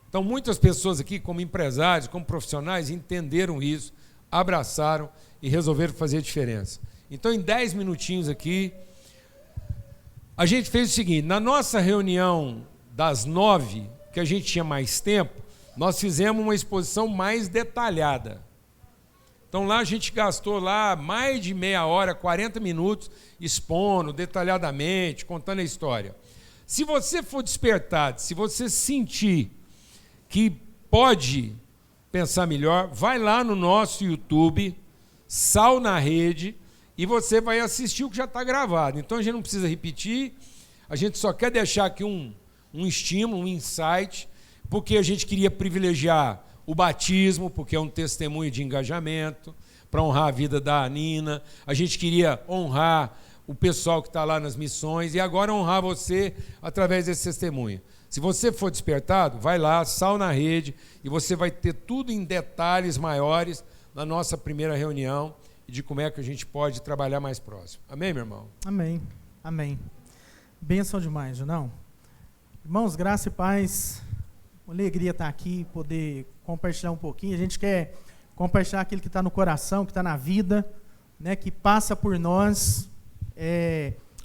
Então, muitas pessoas aqui, como empresários, como profissionais, entenderam isso, abraçaram e resolveram fazer a diferença. Então, em 10 minutinhos aqui, a gente fez o seguinte: na nossa reunião das 9, que a gente tinha mais tempo, nós fizemos uma exposição mais detalhada. Então, lá a gente gastou lá mais de meia hora, 40 minutos, expondo detalhadamente, contando a história. Se você for despertado, se você sentir que pode pensar melhor, vai lá no nosso YouTube, Sal na Rede, e você vai assistir o que já está gravado. Então a gente não precisa repetir, a gente só quer deixar aqui um estímulo, um insight, porque a gente queria privilegiar o batismo, porque é um testemunho de engajamento, para honrar a vida da Nina. A gente queria honrar o pessoal que está lá nas missões e agora honrar você através desse testemunho. Se você for despertado, vai lá, Sal na Rede, e você vai ter tudo em detalhes maiores na nossa primeira reunião e de como é que a gente pode trabalhar mais próximo. Amém, meu irmão? Amém, amém. Bênção demais, não? Irmãos, graça e paz, uma alegria estar aqui, poder compartilhar um pouquinho. A gente quer compartilhar aquilo que está no coração, que está na vida, né, que passa por nós,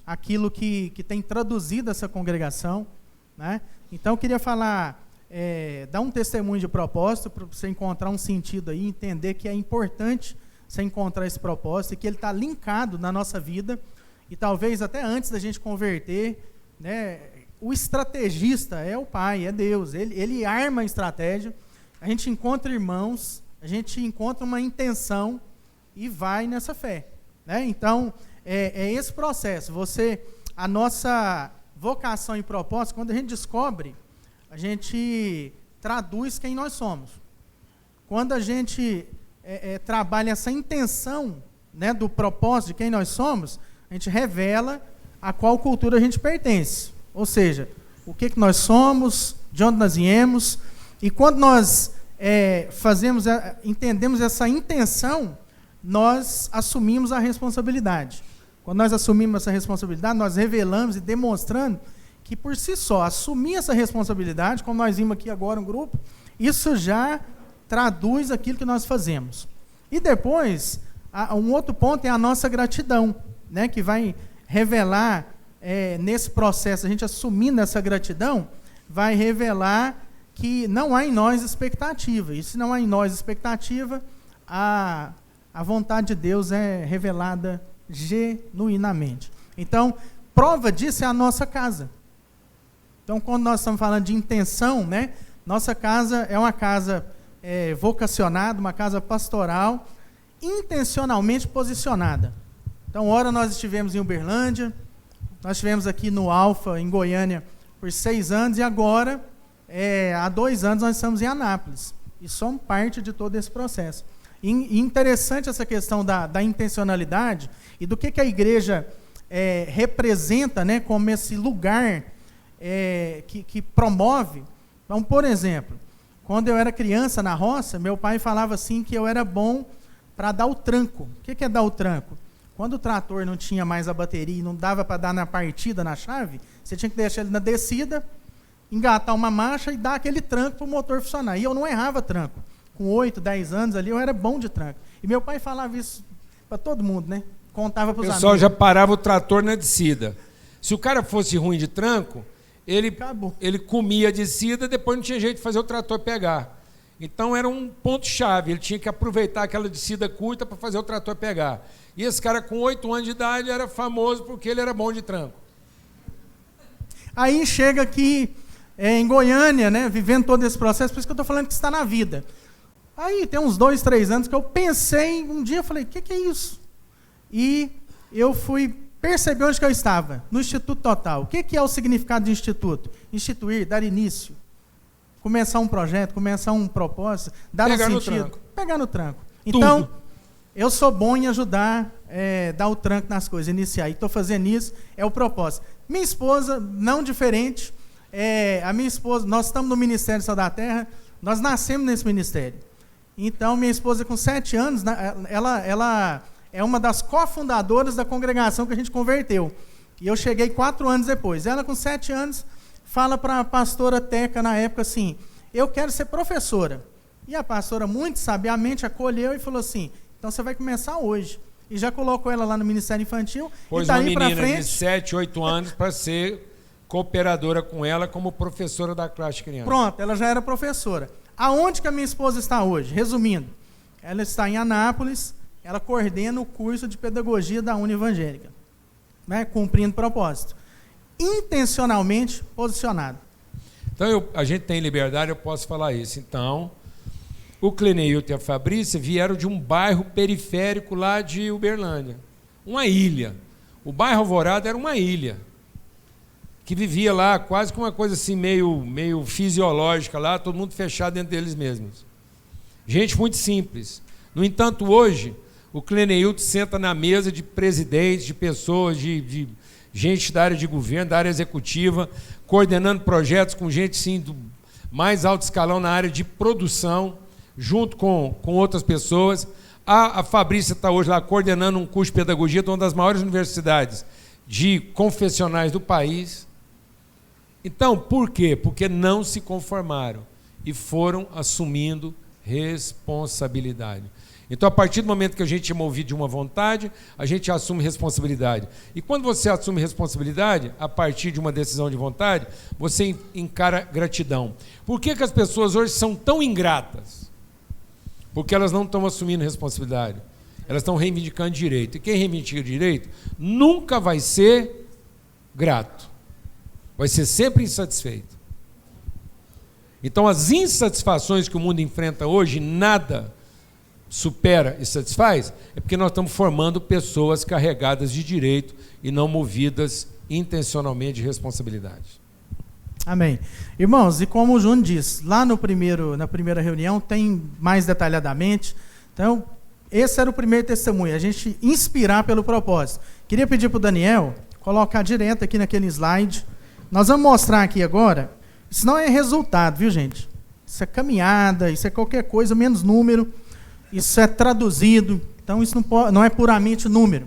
aquilo que tem traduzido essa congregação, né? Então, eu queria falar, dar um testemunho de propósito para você encontrar um sentido aí, entender que é importante você encontrar esse propósito e que ele está linkado na nossa vida e talvez até antes da gente converter, né? O estrategista é o Pai, é Deus, ele arma a estratégia, a gente encontra irmãos, a gente encontra uma intenção e vai nessa fé, né? Então, é esse processo, a nossa vocação e propósito, quando a gente descobre, a gente traduz quem nós somos. Quando a gente trabalha essa intenção, né, do propósito de quem nós somos, a gente revela a qual cultura a gente pertence. Ou seja, o que nós somos, de onde nós viemos, e quando nós entendemos essa intenção, nós assumimos a responsabilidade. Quando nós assumimos essa responsabilidade, nós revelamos e demonstrando que, por si só, assumir essa responsabilidade, como nós vimos aqui agora um grupo, isso já traduz aquilo que nós fazemos. E depois, um outro ponto é a nossa gratidão, né, que vai revelar, nesse processo, a gente assumindo essa gratidão, vai revelar que não há em nós expectativa. E se não há em nós expectativa, a vontade de Deus é revelada genuinamente. Então, prova disso é a nossa casa. Então, quando nós estamos falando de intenção, né, nossa casa é uma casa vocacionada, uma casa pastoral, intencionalmente posicionada. Então, ora nós estivemos em Uberlândia, nós estivemos aqui no Alfa, em Goiânia, por 6 anos, e agora, há 2 anos, nós estamos em Anápolis. E somos parte de todo esse processo. E interessante essa questão da intencionalidade e do que a igreja representa, né, como esse lugar que promove. Então, por exemplo, quando eu era criança na roça, meu pai falava assim que eu era bom para dar o tranco. O que é dar o tranco? Quando o trator não tinha mais a bateria e não dava para dar na partida, na chave, você tinha que deixar ele na descida, engatar uma marcha e dar aquele tranco para o motor funcionar. E eu não errava tranco. Com 8, 10 anos ali, eu era bom de tranco. E meu pai falava isso para todo mundo, né? Contava para os amigos. O pessoal já parava o trator na descida. Se o cara fosse ruim de tranco, ele comia a descida, depois não tinha jeito de fazer o trator pegar. Então era um ponto-chave, ele tinha que aproveitar aquela descida curta para fazer o trator pegar. E esse cara com 8 anos de idade era famoso porque ele era bom de tranco. Aí chega aqui em Goiânia, né, vivendo todo esse processo, por isso que eu estou falando que está na vida. Aí tem uns 2, 3 anos que eu pensei, um dia eu falei, o que é isso? E eu fui perceber onde que eu estava, no Instituto Total. O que é o significado de instituto? Instituir, dar início, começar um projeto, começar um propósito, dar um sentido. Pegar no tranco. Então, eu sou bom em ajudar, dar o tranco nas coisas, iniciar. E estou fazendo isso, é o propósito. Minha esposa, não diferente, a minha esposa, nós estamos no Ministério Sal da Terra, nós nascemos nesse ministério. Então, minha esposa com 7 anos, ela é uma das cofundadoras da congregação que a gente converteu. E eu cheguei 4 anos depois. Ela, com 7 anos, fala para a pastora Teca, na época, assim, eu quero ser professora. E a pastora, muito sabiamente, acolheu e falou assim, então você vai começar hoje. E já colocou ela lá no Ministério Infantil. Pois uma menina de 7, 8 anos para ser cooperadora com ela como professora da classe de criança. Pronto, ela já era professora. Aonde que a minha esposa está hoje? Resumindo, ela está em Anápolis, ela coordena o curso de pedagogia da Univangélica, né, cumprindo propósito. Intencionalmente posicionado. Então, a gente tem liberdade, eu posso falar isso. Então, o Cleneilton e a Fabrícia vieram de um bairro periférico lá de Uberlândia, uma ilha. O bairro Alvorada era uma ilha, que vivia lá quase com uma coisa assim meio fisiológica lá, todo mundo fechado dentro deles mesmos. Gente muito simples. No entanto, hoje, o Cleneilton senta na mesa de presidentes, de pessoas, de gente da área de governo, da área executiva, coordenando projetos com gente sim, do mais alto escalão na área de produção, junto com outras pessoas. A Fabrícia está hoje lá coordenando um curso de pedagogia de uma das maiores universidades de confessionais do país. Então, por quê? Porque não se conformaram e foram assumindo responsabilidade. Então, a partir do momento que a gente é movido de uma vontade, a gente assume responsabilidade. E quando você assume responsabilidade, a partir de uma decisão de vontade, você encara gratidão. Por que as pessoas hoje são tão ingratas? Porque elas não estão assumindo responsabilidade. Elas estão reivindicando direito. E quem reivindica direito nunca vai ser grato. Vai ser sempre insatisfeito. Então, as insatisfações que o mundo enfrenta hoje, nada supera e satisfaz, é porque nós estamos formando pessoas carregadas de direito e não movidas intencionalmente de responsabilidade. Amém. Irmãos, e como o Júnior disse, lá na primeira reunião tem mais detalhadamente. Então, esse era o primeiro testemunho, a gente inspirar pelo propósito. Queria pedir para o Daniel colocar direto aqui naquele slide. Nós vamos mostrar aqui agora. Isso não é resultado, viu, gente? Isso é caminhada, isso é qualquer coisa, menos número. Isso é traduzido. Então, isso não é puramente número.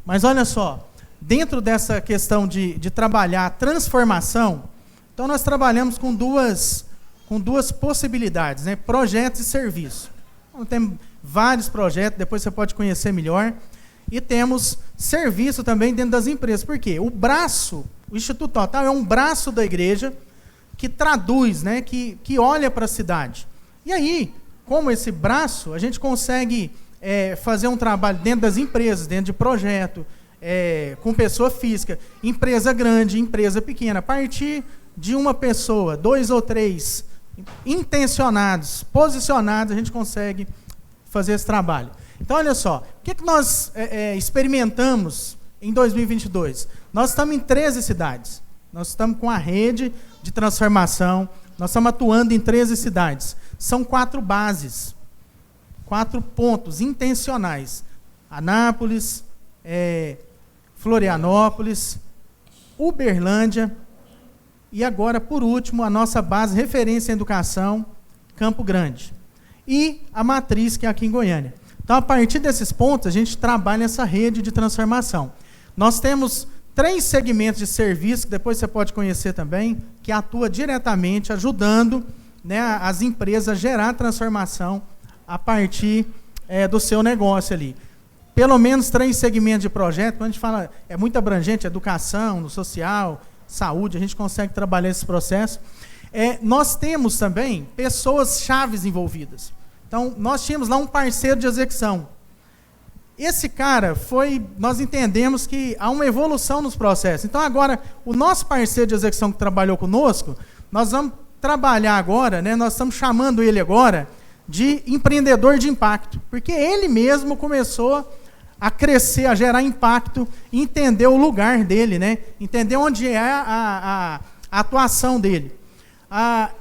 Mas olha só, dentro dessa questão de trabalhar a transformação, então nós trabalhamos com duas possibilidades, né? Projetos e serviço. Então, tem vários projetos, depois você pode conhecer melhor. E temos serviço também dentro das empresas. Por quê? O Instituto Total é um braço da igreja que traduz, né, que olha para a cidade. E aí, como esse braço, a gente consegue fazer um trabalho dentro das empresas, dentro de projeto, com pessoa física, empresa grande, empresa pequena. A partir de uma pessoa, 2 ou 3 intencionados, posicionados, a gente consegue fazer esse trabalho. Então, olha só, o que nós experimentamos em 2022? Nós estamos em 13 cidades. Nós estamos com a rede de transformação, nós estamos atuando em 13 cidades. São 4 bases, 4 pontos intencionais. Anápolis, Florianópolis, Uberlândia e agora, por último, a nossa base referência em educação, Campo Grande. E a matriz, que é aqui em Goiânia. Então, a partir desses pontos, a gente trabalha essa rede de transformação. Nós temos 3 segmentos de serviço, que depois você pode conhecer também, que atua diretamente, ajudando, né, as empresas a gerar transformação a partir do seu negócio ali. Pelo menos 3 segmentos de projeto, quando a gente fala, é muito abrangente, educação, no social, saúde, a gente consegue trabalhar esse processo. Nós temos também pessoas chaves envolvidas. Então, nós tínhamos lá um parceiro de execução. Esse cara nós entendemos que há uma evolução nos processos. Então, agora, o nosso parceiro de execução que trabalhou conosco, nós vamos trabalhar agora, né, nós estamos chamando ele agora de empreendedor de impacto, porque ele mesmo começou a crescer, a gerar impacto, entender o lugar dele, né, entender onde é a atuação dele.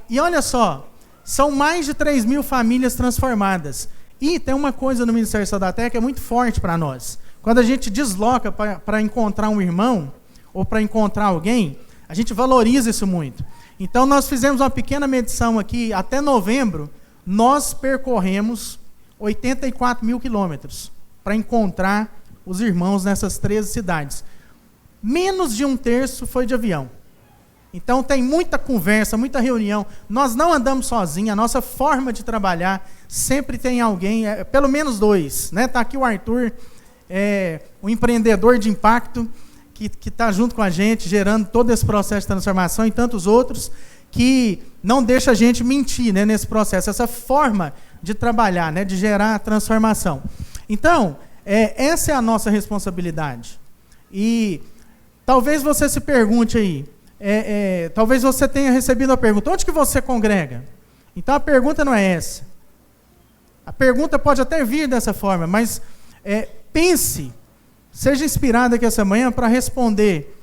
E olha só, são mais de 3.000 famílias transformadas. E tem uma coisa no Ministério da Terra que é muito forte para nós. Quando a gente desloca para encontrar um irmão ou para encontrar alguém, a gente valoriza isso muito. Então, nós fizemos uma pequena medição aqui. Até novembro, nós percorremos 84 mil quilômetros para encontrar os irmãos nessas 13 cidades. Menos de 1/3 foi de avião. Então, tem muita conversa, muita reunião. Nós não andamos sozinhos. A nossa forma de trabalhar sempre tem alguém, pelo menos 2. Né? Está aqui o Arthur, um empreendedor de impacto, que está junto com a gente, gerando todo esse processo de transformação, e tantos outros, que não deixa a gente mentir, né, nesse processo. Essa forma de trabalhar, né, de gerar transformação. Então, essa é a nossa responsabilidade. E talvez você se pergunte aí, talvez você tenha recebido a pergunta, onde que você congrega? Então a pergunta não é essa. A pergunta pode até vir dessa forma, mas pense, seja inspirado aqui essa manhã para responder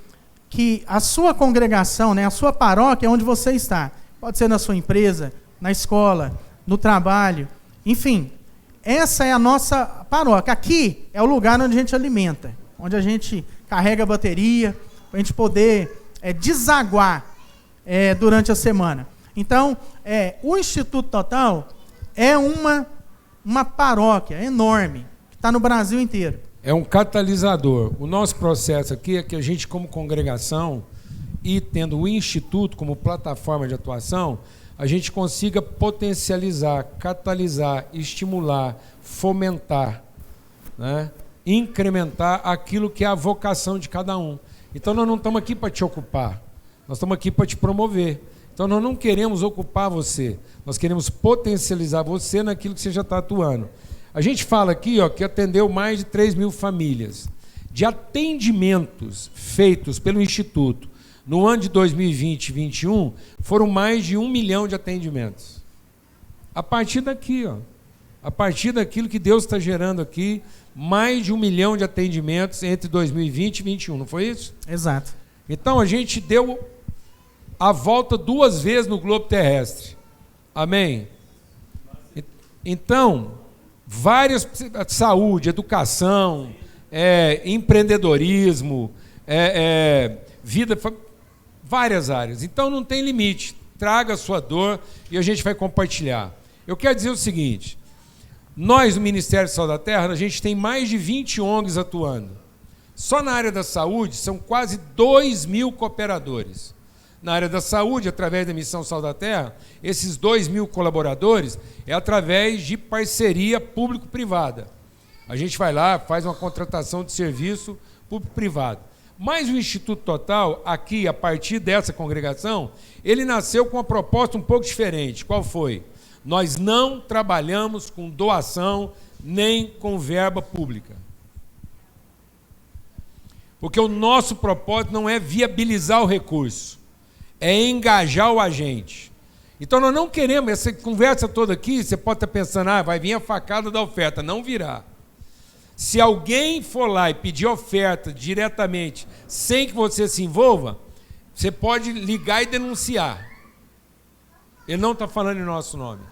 que a sua congregação, né, a sua paróquia é onde você está. Pode ser na sua empresa, na escola, no trabalho, enfim. Essa é a nossa paróquia. Aqui é o lugar onde a gente alimenta, onde a gente carrega a bateria, para a gente poder desaguar durante a semana. Então, o Instituto Total é uma paróquia enorme, que está no Brasil inteiro. É um catalisador. O nosso processo aqui é que a gente, como congregação, e tendo o Instituto como plataforma de atuação, a gente consiga potencializar, catalisar, estimular, fomentar, né? Incrementar aquilo que é a vocação de cada um. Então, nós não estamos aqui para te ocupar, nós estamos aqui para te promover. Então, nós não queremos ocupar você, nós queremos potencializar você naquilo que você já está atuando. A gente fala aqui, que atendeu mais de 3.000 famílias. De atendimentos feitos pelo Instituto no ano de 2020 e 2021, foram mais de 1 milhão de atendimentos. A partir daqui, a partir daquilo que Deus está gerando aqui, mais de 1 milhão de atendimentos entre 2020 e 2021, não foi isso? Exato. Então, a gente deu a volta 2 vezes no globo terrestre. Amém? Então, várias, saúde, educação, empreendedorismo, vida, várias áreas. Então, não tem limite. Traga a sua dor e a gente vai compartilhar. Eu quero dizer o seguinte, nós, no Ministério Sal da Terra, a gente tem mais de 20 ONGs atuando. Só na área da saúde, são quase 2.000 cooperadores. Na área da saúde, através da Missão Sal da Terra, esses 2.000 colaboradores é através de parceria público-privada. A gente vai lá, faz uma contratação de serviço público-privado. Mas o Instituto Total, aqui, a partir dessa congregação, ele nasceu com uma proposta um pouco diferente. Qual foi? Nós não trabalhamos com doação nem com verba pública. Porque o nosso propósito não é viabilizar o recurso, é engajar o agente. Então nós não queremos, essa conversa toda aqui, você pode estar pensando, vai vir a facada da oferta. Não virá. Se alguém for lá e pedir oferta diretamente, sem que você se envolva, você pode ligar e denunciar. Ele não está falando em nosso nome.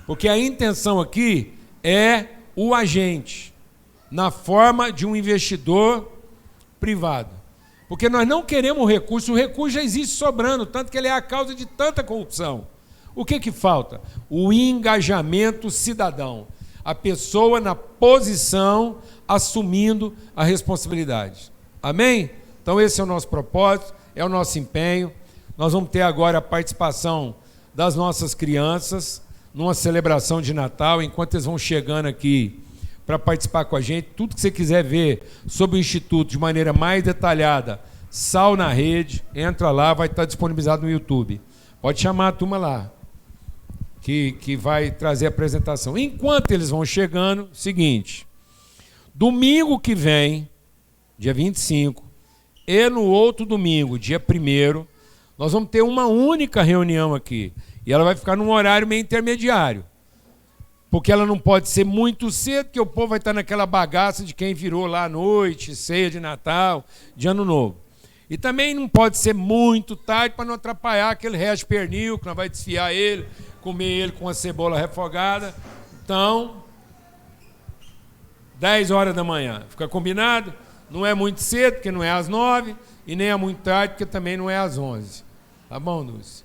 Porque a intenção aqui é o agente, na forma de um investidor privado. Porque nós não queremos o recurso já existe sobrando, tanto que ele é a causa de tanta corrupção. O que falta? O engajamento cidadão. A pessoa na posição, assumindo a responsabilidade. Amém? Então esse é o nosso propósito, é o nosso empenho. Nós vamos ter agora a participação das nossas crianças numa celebração de Natal, enquanto eles vão chegando aqui para participar com a gente. Tudo que você quiser ver sobre o Instituto de maneira mais detalhada, Sal na Rede, entra lá, vai estar disponibilizado no YouTube. Pode chamar a turma lá, que vai trazer a apresentação. Enquanto eles vão chegando, seguinte, domingo que vem, dia 25, e no outro domingo, dia 1º, nós vamos ter uma única reunião aqui. E ela vai ficar num horário meio intermediário. Porque ela não pode ser muito cedo, porque o povo vai estar naquela bagaça de quem virou lá à noite, ceia de Natal, de Ano Novo. E também não pode ser muito tarde para não atrapalhar aquele resto de pernil, que nós vamos desfiar ele, comer ele com a cebola refogada. Então, 10 horas da manhã. Fica combinado? Não é muito cedo, porque não é às 9, e nem é muito tarde, porque também não é às 11. Tá bom, Dulce?